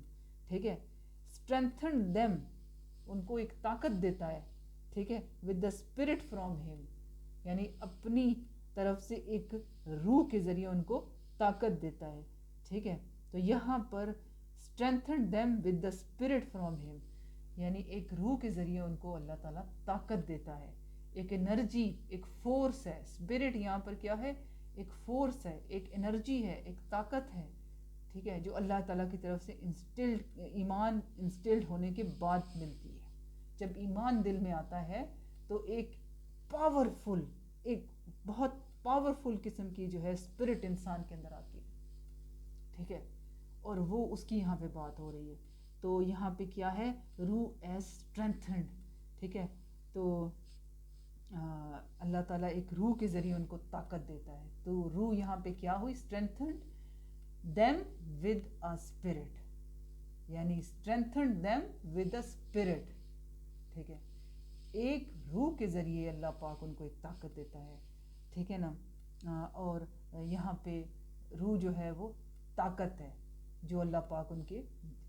ٹھیک ہے، اسٹرینتھنڈ دیم، ان کو ایک طاقت دیتا ہے. ٹھیک ہے، ود دا اسپرٹ فرام ہم، یعنی اپنی طرف سے ایک روح کے ذریعے ان کو طاقت دیتا ہے. ٹھیک ہے، تو یہاں پر strengthen them with the spirit from him، یعنی ایک روح کے ذریعے ان کو اللہ تعالیٰ طاقت دیتا ہے، ایک انرجی، ایک فورس ہے. اسپرٹ یہاں پر کیا ہے؟ ایک فورس ہے، ایک انرجی ہے، ایک طاقت ہے. ٹھیک ہے، جو اللہ تعالیٰ کی طرف سے ایمان انسٹلڈ ہونے کے بعد ملتی ہے. جب ایمان دل میں آتا ہے تو ایک پاورفل، ایک بہت پاورفل قسم کی جو ہے اسپرٹ انسان کے اندر آتی ہے. ٹھیک ہے، اور وہ اس کی یہاں پہ بات ہو رہی ہے. تو یہاں پہ کیا ہے؟ روح ایز اسٹرینتھنڈ. ٹھیک ہے، تو اللہ تعالیٰ ایک روح کے ذریعے ان کو طاقت دیتا ہے. تو روح یہاں پہ کیا ہوئی؟ Strengthened them with a spirit, یعنی strengthened them with a spirit. ٹھیک ہے، ایک روح کے ذریعے اللہ پاک ان کو ایک طاقت دیتا ہے. ٹھیک ہے نا، اور یہاں پہ روح جو ہے وہ طاقت ہے جو اللہ پاک ان کے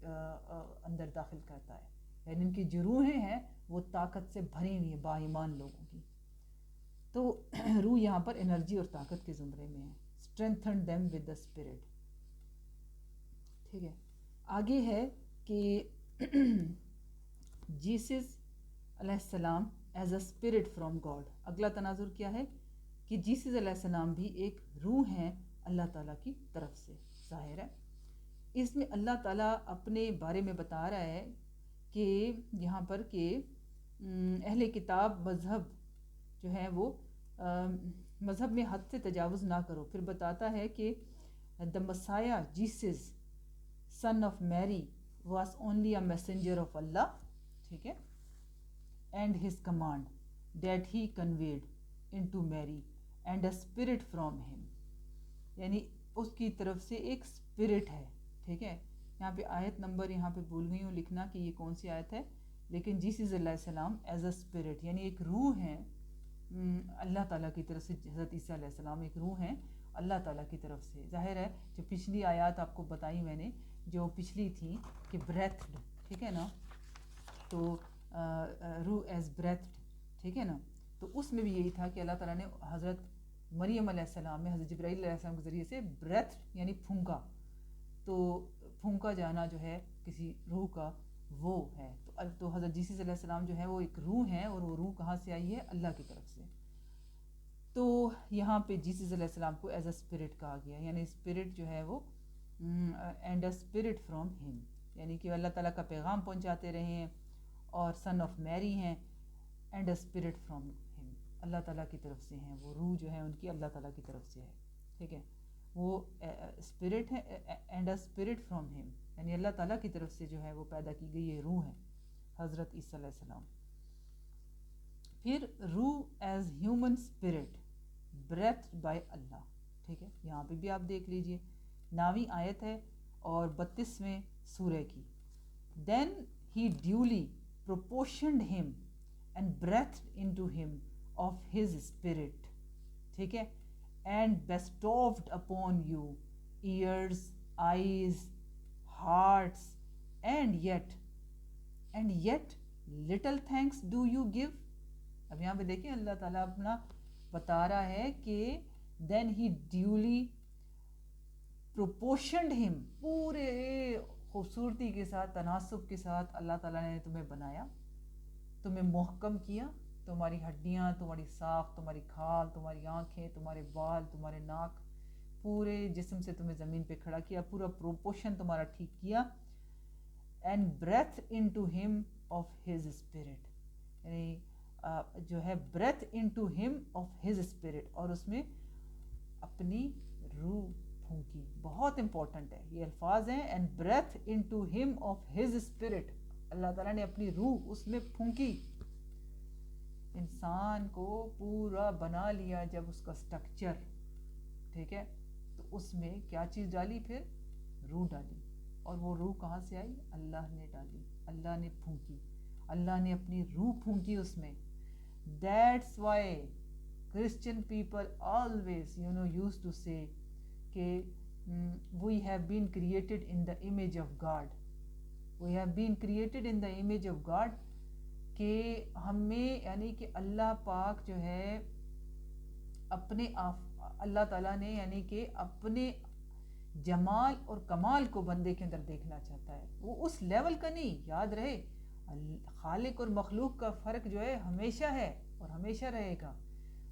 اندر داخل کرتا ہے، یعنی ان کی جو روحیں ہیں وہ طاقت سے بھری ہوئی ہیں با ایمان لوگوں کی. تو روح یہاں پر انرجی اور طاقت کے زمرے میں ہے. strengthen them with the spirit. ٹھیک ہے، آگے ہے کہ جیسس علیہ السلام as a spirit from God. اگلا تناظر کیا ہے کہ جیسس علیہ السلام بھی ایک روح ہیں اللہ تعالیٰ کی طرف سے. ظاہر ہے اس میں اللہ تعالیٰ اپنے بارے میں بتا رہا ہے کہ یہاں پر کہ اہل کتاب مذہب جو ہے وہ مذہب میں حد سے تجاوز نہ کرو. پھر بتاتا ہے کہ دا مسیح Jesus son of Mary was only a messenger of Allah. ٹھیک ہے، and his command that he conveyed into Mary and a spirit from him، یعنی اس کی طرف سے ایک اسپرٹ ہے. ٹھیک ہے، یہاں پہ آیت نمبر یہاں پہ بھول گئی ہوں لکھنا کہ یہ کون سی آیت ہے، لیکن جیسس علیہ السلام ایز اے اسپرٹ، یعنی ایک روح ہے اللہ تعالیٰ کی طرف سے. حضرت عیسیٰ علیہ السلام ایک روح ہیں اللہ تعالیٰ کی طرف سے. ظاہر ہے جو پچھلی آیات آپ کو بتائی میں نے، جو پچھلی تھی کہ بریتھڈ، ٹھیک ہے نا، تو روح ایز بریتھڈ، ٹھیک ہے نا، تو اس میں بھی یہی تھا کہ اللہ تعالیٰ نے حضرت مریم علیہ السلام میں حضرت جبرائیل علیہ السلام کے ذریعے سے بریتھ یعنی پھونکا، تو پھونکا جانا جو ہے کسی روح کا وہ ہے. تو حضرت جیسس علیہ السلام جو ہے وہ ایک روح ہیں، اور وہ روح کہاں سے آئی ہے؟ اللہ کی طرف سے. تو یہاں پہ جیسس علیہ السلام کو ایز اے اسپرٹ کہا گیا، یعنی اسپرٹ جو ہے وہ اینڈ اے اسپرٹ فرام ہم، یعنی کہ اللہ تعالیٰ کا پیغام پہنچاتے رہے ہیں، اور سن آف میری ہیں، اینڈ اے اسپرٹ فرام ہم، اللہ تعالیٰ کی طرف سے ہیں. وہ روح جو ہے ان کی اللہ تعالیٰ کی طرف سے ہے، ٹھیک ہے. وہ اسپرٹ ہے اینڈ اے اسپرٹ فرام ہم، یعنی اللہ تعالیٰ کی طرف سے جو ہے وہ پیدا کی گئی یہ روح ہے حضرت عیسیٰ علیہ السلام. پھر روح is human spirit breath by Allah, ٹھیک ہے. یہاں پہ بھی آپ دیکھ لیجئے 9ویں آیت ہے اور 32ویں سورہ کی. دین ہی duly proportioned him and breathed into him of his spirit، ٹھیک ہے. and bestowed upon you ears, eyes, hearts, and yet little thanks do you give. اب یہاں پہ دیکھیں اللہ تعالیٰ اپنا بتا رہا ہے کہ then he duly proportioned him، پورے خوبصورتی کے ساتھ، تناسب کے ساتھ اللہ تعالیٰ نے تمہیں بنایا، تمہیں محکم کیا، تمہاری ہڈیاں، تمہاری ساخت، تمہاری کھال، تمہاری آنکھیں، تمہارے بال، تمہارے ناک، پورے جسم سے تمہیں زمین پہ کھڑا کیا، پورا پروپورشن تمہارا ٹھیک کیا. اینڈ بریتھ انٹو ہم آف ہز اسپرٹ، یعنی جو ہے بریتھ انٹو ہم آف ہز اسپرٹ، اور اس میں اپنی روح پھونکی. بہت امپورٹنٹ ہے یہ الفاظ ہیں، اینڈ بریتھ انٹو ہم آف ہز اسپرٹ، اللہ تعالیٰ نے اپنی روح اس میں پھونکی. انسان کو پورا بنا لیا جب اس کا سٹرکچر، ٹھیک ہے، تو اس میں کیا چیز ڈالی؟ پھر روح ڈالی. اور وہ روح کہاں سے آئی؟ اللہ نے ڈالی، اللہ نے پھونکی، اللہ نے اپنی روح پھونکی اس میں. That's why Christian people always used to say کہ we have been created in the image of God. We have been created in the image of God، کہ ہمیں یعنی کہ اللہ پاک جو ہے اپنے اللہ تعالیٰ نے یعنی کہ اپنے جمال اور کمال کو بندے کے اندر دیکھنا چاہتا ہے. وہ اس لیول کا نہیں، یاد رہے خالق اور مخلوق کا فرق جو ہے ہمیشہ ہے اور ہمیشہ رہے گا.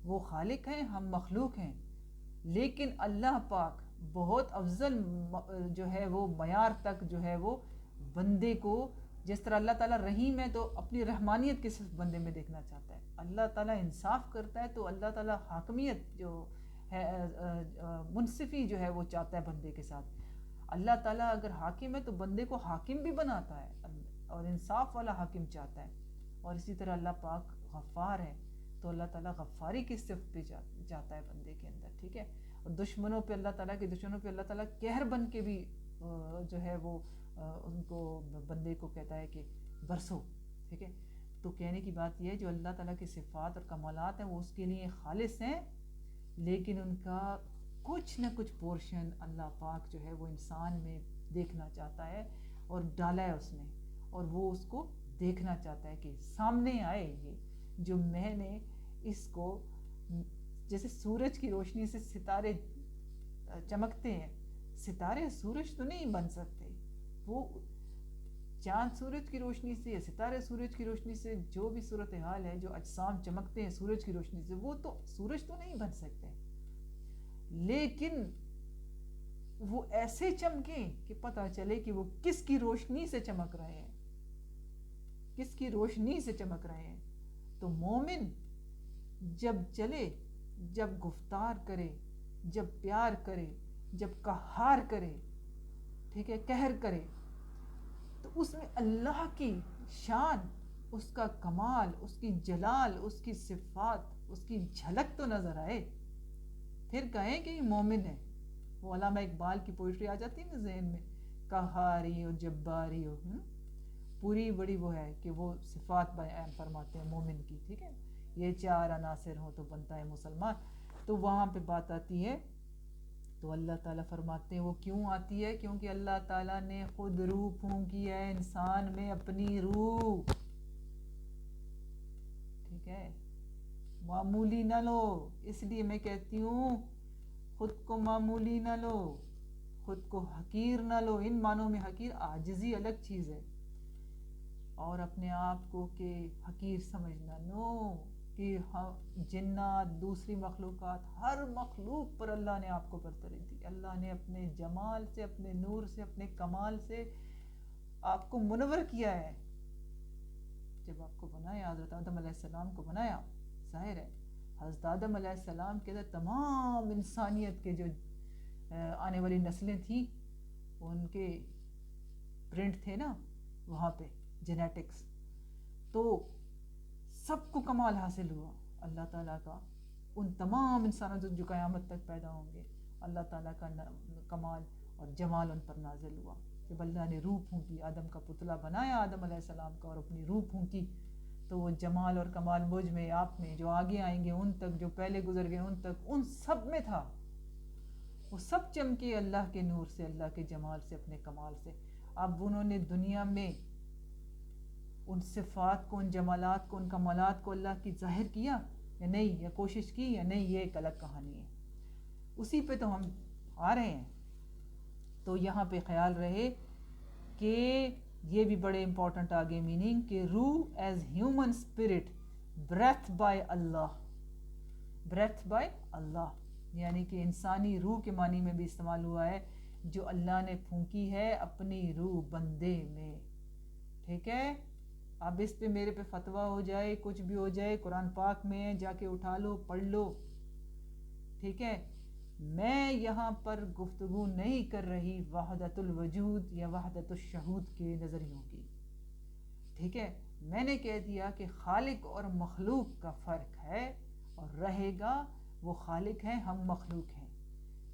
وہ خالق ہیں، ہم مخلوق ہیں، لیکن اللہ پاک بہت افضل جو ہے وہ معیار تک جو ہے وہ بندے کو، جس طرح اللہ تعالیٰ رحیم ہے تو اپنی رحمانیت کس بندے میں دیکھنا چاہتا ہے. اللہ تعالیٰ انصاف کرتا ہے تو اللہ تعالیٰ حاکمیت جو ہے منصفی جو ہے وہ چاہتا ہے بندے کے ساتھ. اللہ تعالیٰ اگر حاکم ہے تو بندے کو حاکم بھی بناتا ہے اور انصاف والا حاکم چاہتا ہے. اور اسی طرح اللہ پاک غفار ہے تو اللہ تعالیٰ غفاری کی صفت پہ جاتا ہے بندے کے اندر، ٹھیک ہے. اور دشمنوں پہ اللہ تعالیٰ قہر بن کے بھی جو ہے وہ ان کو بندے کو کہتا ہے کہ برسو، ٹھیک ہے. تو کہنے کی بات یہ ہے جو اللہ تعالیٰ کی صفات اور کمالات ہیں وہ اس کے لیے خالص ہیں، لیکن ان کا کچھ نہ کچھ پورشن اللہ پاک جو ہے وہ انسان میں دیکھنا چاہتا ہے اور ڈالا ہے اس نے، اور وہ اس کو دیکھنا چاہتا ہے کہ سامنے آئے یہ جو میں نے اس کو، جیسے سورج کی روشنی سے ستارے چمکتے ہیں، ستارے سورج تو نہیں بن سکتے، وہ چاند سورج کی روشنی سے یا ستارے سورج کی روشنی سے جو بھی صورتحال ہے، جو اجسام چمکتے ہیں سورج کی روشنی سے، وہ تو سورج تو نہیں بن سکتے، لیکن وہ ایسے چمکیں کہ پتہ چلے کہ وہ کس کی روشنی سے چمک رہے ہیں، کس کی روشنی سے چمک رہے ہیں. تو مومن جب چلے، جب گفتار کرے، جب پیار کرے، جب قہار کرے، ٹھیک ہے، قہر کرے، تو اس میں اللہ کی شان، اس کا کمال، اس کی جلال، اس کی صفات، اس کی جھلک تو نظر آئے، پھر کہیں کہ یہ مومن ہے. وہ علامہ اقبال کی پوئٹری آ جاتی ہے نا ذہن میں قہاری ہو جباری ہو، پوری بڑی وہ ہے کہ وہ صفات بیان فرماتے ہیں مومن کی، ٹھیک ہے، یہ 4 عناصر ہوں تو بنتا ہے مسلمان. تو وہاں پہ بات آتی ہے تو اللہ تعالیٰ فرماتے ہیں وہ کیوں آتی ہے، کیونکہ اللہ تعالیٰ نے خود روح پھونکی ہے انسان میں، اپنی روح، ٹھیک ہے، معمولی نہ لو. اس لیے میں کہتی ہوں خود کو معمولی نہ لو، خود کو حقیر نہ لو. ان معنوں میں حقیر عاجزی الگ چیز ہے، اور اپنے آپ کو کہ حقیر سمجھنا نو، کہ جنات دوسری مخلوقات ہر مخلوق پر اللہ نے آپ کو برتری دی. اللہ نے اپنے جمال سے، اپنے نور سے، اپنے کمال سے آپ کو منور کیا ہے. جب آپ کو بنایا، حضرت آدم علیہ السلام کو بنایا، ظاہر ہے حضرت آدم علیہ السلام کے تمام انسانیت کے جو آنے والی نسلیں تھیں ان کے پرنٹ تھے نا وہاں پہ، جینیٹکس، تو سب کو کمال حاصل ہوا اللہ تعالیٰ کا. ان تمام انسانوں جو قیامت تک پیدا ہوں گے، اللہ تعالیٰ کا کمال اور جمال ان پر نازل ہوا. جب اللہ نے روح پھونکی، آدم کا پتلا بنایا آدم علیہ السلام کا اور اپنی روح پھونکی، تو وہ جمال اور کمال مجھ میں، آپ میں، جو آگے آئیں گے ان تک، جو پہلے گزر گئے ان تک، ان سب میں تھا. وہ سب چمکے اللہ کے نور سے، اللہ کے جمال سے، اپنے کمال سے. اب انہوں نے دنیا میں ان صفات کو، ان جمالات کو، ان کمالات کو اللہ کی ظاہر کیا یا نہیں، یا کوشش کی یا نہیں، یہ ایک الگ کہانی ہے. اسی پہ تو ہم آ رہے ہیں. تو یہاں پہ خیال رہے کہ یہ بھی بڑے امپورٹنٹ آگے میننگ، کہ روح is human spirit breath by Allah, breath by Allah, یعنی کہ انسانی روح کے معنی میں بھی استعمال ہوا ہے، جو اللہ نے پھونکی ہے اپنی روح بندے میں. ٹھیک ہے، اب اس پہ میرے پہ فتویٰ ہو جائے، کچھ بھی ہو جائے، قرآن پاک میں جا کے اٹھا لو، پڑھ لو. ٹھیک ہے، میں یہاں پر گفتگو نہیں کر رہی وحدت الوجود یا وحدت الشہود کے نظریوں کی. ٹھیک ہے، میں نے کہہ دیا کہ خالق اور مخلوق کا فرق ہے اور رہے گا. وہ خالق ہے، ہم مخلوق ہیں.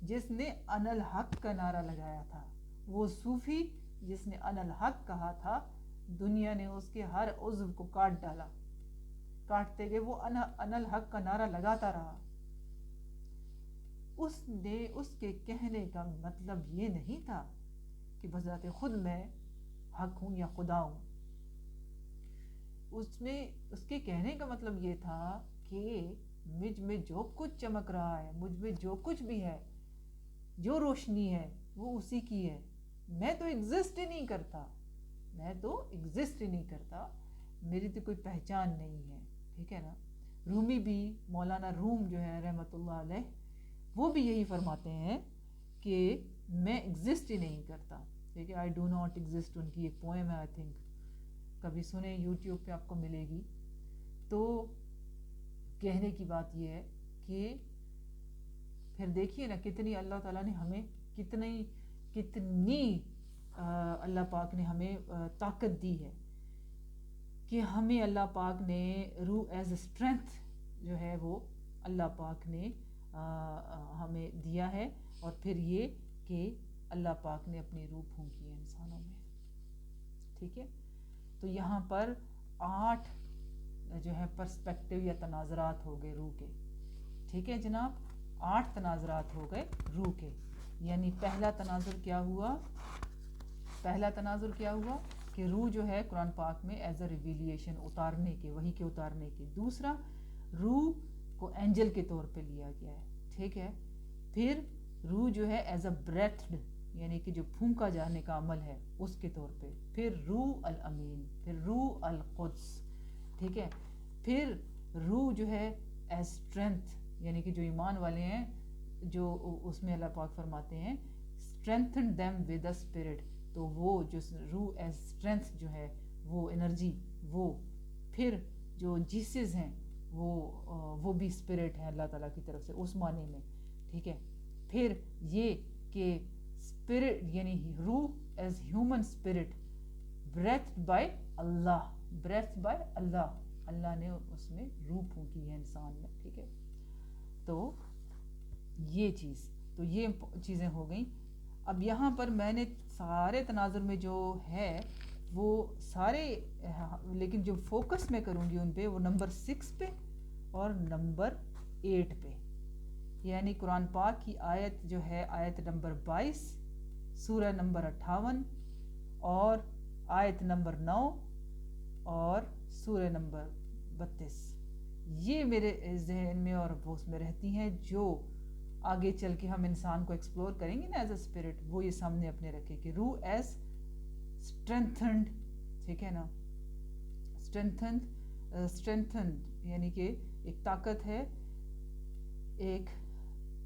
جس نے انا الحق کا نعرہ لگایا تھا، وہ صوفی جس نے انا الحق کہا تھا، دنیا نے اس کے ہر عضو کو کاٹ ڈالا. کاٹتے گئے، وہ انا الحق کا نعرہ لگاتا رہا. اس کے کہنے کا مطلب یہ نہیں تھا کہ بذات خود میں حق ہوں یا خدا ہوں. اس کے کہنے کا مطلب یہ تھا کہ مجھ میں جو کچھ چمک رہا ہے، مجھ میں جو کچھ بھی ہے، جو روشنی ہے، وہ اسی کی ہے. میں تو ایگزسٹ ہی نہیں کرتا، میری تو کوئی پہچان نہیں ہے. ٹھیک ہے نا. رومی بھی، مولانا روم جو ہے رحمۃ اللہ علیہ، وہ بھی یہی فرماتے ہیں کہ میں ایگزسٹ ہی نہیں کرتا. ٹھیک ہے، آئی ڈو ناٹ ایگزسٹ، ان کی ایک پوئم ہے، آئی تھنک کبھی سنیں، یوٹیوب پہ آپ کو ملے گی. تو کہنے کی بات یہ ہے کہ پھر دیکھیے نا کتنی اللہ تعالیٰ نے ہمیں کتنی اللہ پاک نے ہمیں طاقت دی ہے، کہ ہمیں اللہ پاک نے روح ایز اے اسٹرینتھ جو ہے وہ اللہ پاک نے ہمیں دیا ہے. اور پھر یہ کہ اللہ پاک نے اپنی روح پھونکی ہے انسانوں میں. ٹھیک ہے، تو یہاں پر 8 جو ہے پرسپیکٹیو یا تناظرات ہو گئے روح کے. ٹھیک ہے جناب، 8 تناظرات ہو گئے روح کے. یعنی پہلا تناظر کیا ہوا کہ روح جو ہے قرآن پاک میں ایز اے ریویلیشن، اتارنے کے، وحی کے اتارنے کے. دوسرا، روح کو اینجل کے طور پہ لیا گیا ہے. ٹھیک ہے، پھر روح جو ہے ایز اے بریتھڈ، یعنی کہ جو پھونکا جانے کا عمل ہے اس کے طور پہ. پھر روح الامین، پھر روح القدس. ٹھیک ہے، پھر روح جو ہے ایز اسٹرینتھ، یعنی کہ جو ایمان والے ہیں، جو اس میں اللہ پاک فرماتے ہیں strengthen them with the spirit. تو وہ جو روح ایز اسٹرینتھ جو ہے، وہ انرجی، وہ پھر جو جیسز ہیں وہ بھی اسپرٹ ہیں اللہ تعالیٰ کی طرف سے اس معنی میں. ٹھیک ہے، پھر یہ کہ اسپرٹ یعنی روح is human spirit breath by Allah, Allah نے اس میں روح پھونکی ہے انسان میں. ٹھیک ہے، تو یہ چیزیں ہو گئیں. اب یہاں پر میں نے سارے تناظر میں جو ہے وہ سارے، لیکن جو فوکس میں کروں گی ان پہ وہ نمبر 6 پہ اور نمبر 8 پہ، یعنی قرآن پاک کی آیت جو ہے آیت نمبر 22، سورہ نمبر 58 اور آیت نمبر 9 اور سورہ نمبر 32، یہ میرے ذہن میں اور اس میں رہتی ہیں، جو آگے چل کے ہم انسان کو ایکسپلور کریں گے نا ایز اے اسپرٹ، وہ یہ سامنے اپنے رکھے کہ روح ایز اسٹرینتھنڈ، ٹھیک ہے نا، اسٹرینتھنڈ یعنی کہ ایک طاقت ہے، ایک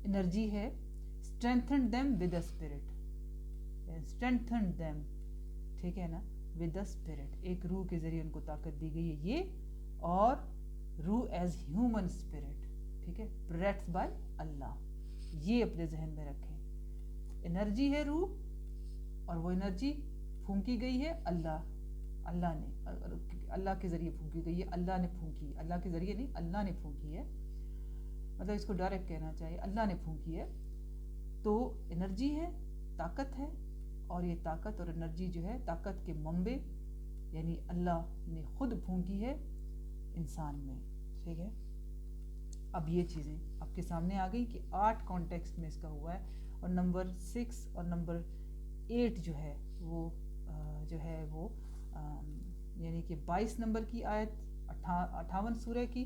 انرجی ہے، strengthened them with a spirit, strengthened them, ٹھیک ہے نا، ود اے اسپرٹ، ایک روح کے ذریعے ان کو طاقت دی گئی ہے یہ، اور روح ایز ہیومن اسپرٹ، ٹھیک ہے، بریتھ بائی اللہ، یہ اپنے ذہن میں رکھیں، انرجی ہے روح، اور وہ انرجی پھونکی گئی ہے اللہ نے، اللہ کے ذریعے پھونکی گئی ہے، اللہ نے پھونکی، اللہ کے ذریعے نہیں، اللہ نے پھونکی ہے، مطلب اس کو ڈائریکٹ کہنا چاہیے، اللہ نے پھونکی ہے، تو انرجی ہے، طاقت ہے، اور یہ طاقت اور انرجی جو ہے طاقت کے منبع یعنی اللہ نے خود پھونکی ہے انسان میں، ٹھیک ہے۔ اب یہ چیزیں آپ کے سامنے آ گئی کہ 8 کانٹیکسٹ میں اس کا ہوا ہے، اور نمبر 6 اور نمبر 8 جو ہے وہ یعنی کہ 22 نمبر کی آیت 58 سورہ کی،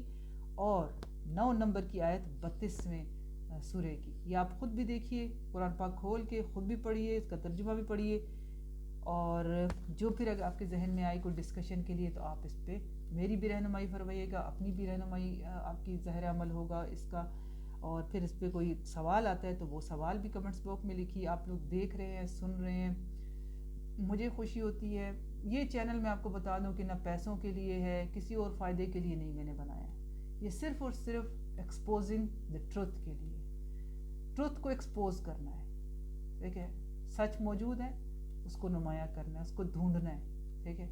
اور 9 نمبر کی آیت 32ویں سورہ کی، یہ آپ خود بھی دیکھیے، قرآن پاک کھول کے خود بھی پڑھیے، اس کا ترجمہ بھی پڑھیے، اور جو پھر اگر آپ کے ذہن میں آئی کوئی ڈسکشن کے لیے تو آپ اس پہ میری بھی رہنمائی فرمائیے گا، اپنی بھی رہنمائی آپ کی ظاہر عمل ہوگا اس کا، اور پھر اس پہ کوئی سوال آتا ہے تو وہ سوال بھی کمنٹس باکس میں لکھیے، آپ لوگ دیکھ رہے ہیں، سن رہے ہیں، مجھے خوشی ہوتی ہے۔ یہ چینل میں آپ کو بتا دوں کہ نہ پیسوں کے لیے ہے، کسی اور فائدے کے لیے نہیں میں نے بنایا، یہ صرف اور صرف ایکسپوزنگ دی ٹروتھ کے لیے، ٹروتھ کو ایکسپوز کرنا ہے، ٹھیک ہے، سچ موجود ہے اس کو نمایاں کرنا ہے، اس کو ڈھونڈنا ہے، ٹھیک ہے،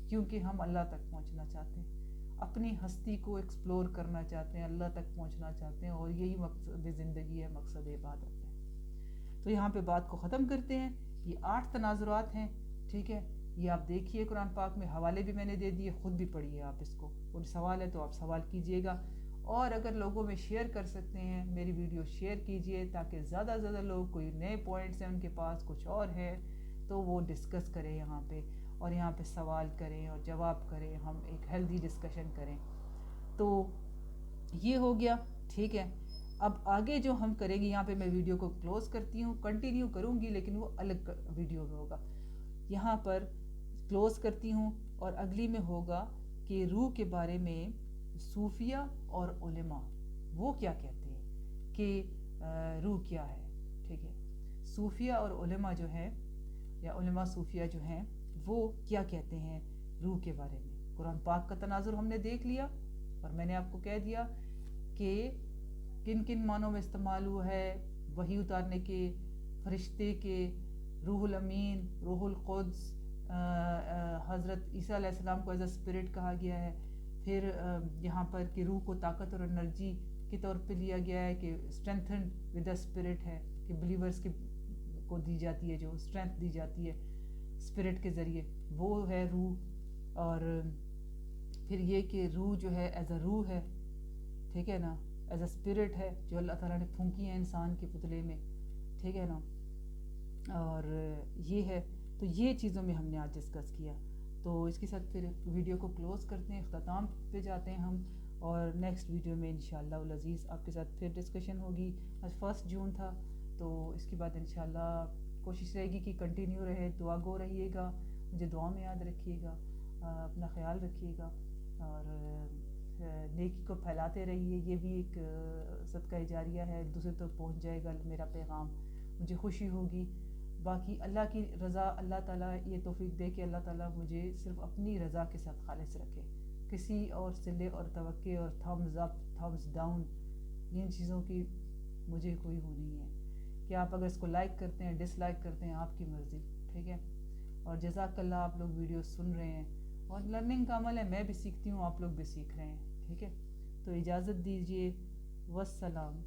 کیونکہ ہم اللہ تک پہنچنا چاہتے ہیں، اپنی ہستی کو ایکسپلور کرنا چاہتے ہیں، اللہ تک پہنچنا چاہتے ہیں، اور یہی مقصد زندگی ہے، مقصد عبادت ہے۔ تو یہاں پہ بات کو ختم کرتے ہیں، یہ 8 تناظرات ہیں، ٹھیک ہے، یہ آپ دیکھیے، قرآن پاک میں حوالے بھی میں نے دے دیے، خود بھی پڑھیے آپ اس کو، کوئی سوال ہے تو آپ سوال کیجئے گا، اور اگر لوگوں میں شیئر کر سکتے ہیں میری ویڈیو شیئر کیجئے، تاکہ زیادہ سے زیادہ لوگ، کوئی نئے پوائنٹس ہیں ان کے پاس کچھ اور ہے تو وہ ڈسکس کریں یہاں پہ، اور یہاں پہ سوال کریں اور جواب کریں، ہم ایک ہیلدی ڈسکشن کریں۔ تو یہ ہو گیا، ٹھیک ہے۔ اب آگے جو ہم کریں گے، یہاں پہ میں ویڈیو کو کلوز کرتی ہوں، کنٹینیو کروں گی لیکن وہ الگ ویڈیو میں ہوگا، یہاں پر کلوز کرتی ہوں، اور اگلی میں ہوگا کہ روح کے بارے میں صوفیہ اور علماء وہ کیا کہتے ہیں کہ روح کیا ہے، ٹھیک ہے، صوفیہ اور علماء جو ہیں، یا علماء صوفیہ جو ہیں وہ کیا کہتے ہیں روح کے بارے میں۔ قرآن پاک کا تناظر ہم نے دیکھ لیا، اور میں نے آپ کو کہہ دیا کہ کن کن معنوں میں استعمال ہوا ہے، وحی اتارنے کے، فرشتے کے، روح الامین، روح القدس، حضرت عیسیٰ علیہ السلام کو ایز اے اسپرٹ کہا گیا ہے، پھر یہاں پر کہ روح کو طاقت اور انرجی کے طور پہ لیا گیا ہے کہ اسٹرینتھنڈ ود اے اسپرٹ ہے، کہ بلیورز کو دی جاتی ہے، جو اسٹرینتھ دی جاتی ہے اسپرٹ کے ذریعے، وہ ہے روح، اور پھر یہ کہ روح جو ہے ایز اے روح ہے، ٹھیک ہے نا، ایز اے اسپرٹ ہے جو اللہ تعالیٰ نے پھونکی ہے انسان کے پتلے میں، ٹھیک ہے نا، اور یہ ہے، تو یہ چیزوں میں ہم نے آج ڈسکس کیا، تو اس کے ساتھ پھر ویڈیو کو کلوز کرتے ہیں، اختتام پہ جاتے ہیں ہم، اور نیکسٹ ویڈیو میں انشاءاللہ العزیز آپ کے ساتھ پھر ڈسکشن ہوگی۔ آج 1 جون تھا، تو اس کے بعد انشاءاللہ کوشش رہے گی کہ کنٹینیو رہے، دعا گو رہیے گا، مجھے دعا میں یاد رکھیے گا، اپنا خیال رکھیے گا، اور نیکی کو پھیلاتے رہیے، یہ بھی ایک صدقہ جاریہ ہے، دوسرے تک پہنچ جائے گا میرا پیغام، مجھے خوشی ہوگی۔ باقی اللہ کی رضا، اللہ تعالیٰ یہ توفیق دے کہ اللہ تعالیٰ مجھے صرف اپنی رضا کے ساتھ خالص رکھے، کسی اور صلے اور توقع اور تھمز اپ تھمز ڈاؤن ان چیزوں کی مجھے کوئی وہ نہیں ہے، کہ آپ اگر اس کو لائک کرتے ہیں ڈس لائک کرتے ہیں آپ کی مرضی، ٹھیک ہے، اور جزاک اللہ، آپ لوگ ویڈیو سن رہے ہیں، اور لرننگ کا عمل ہے، میں بھی سیکھتی ہوں، آپ لوگ بھی سیکھ رہے ہیں، ٹھیک ہے، تو اجازت دیجیے، والسلام۔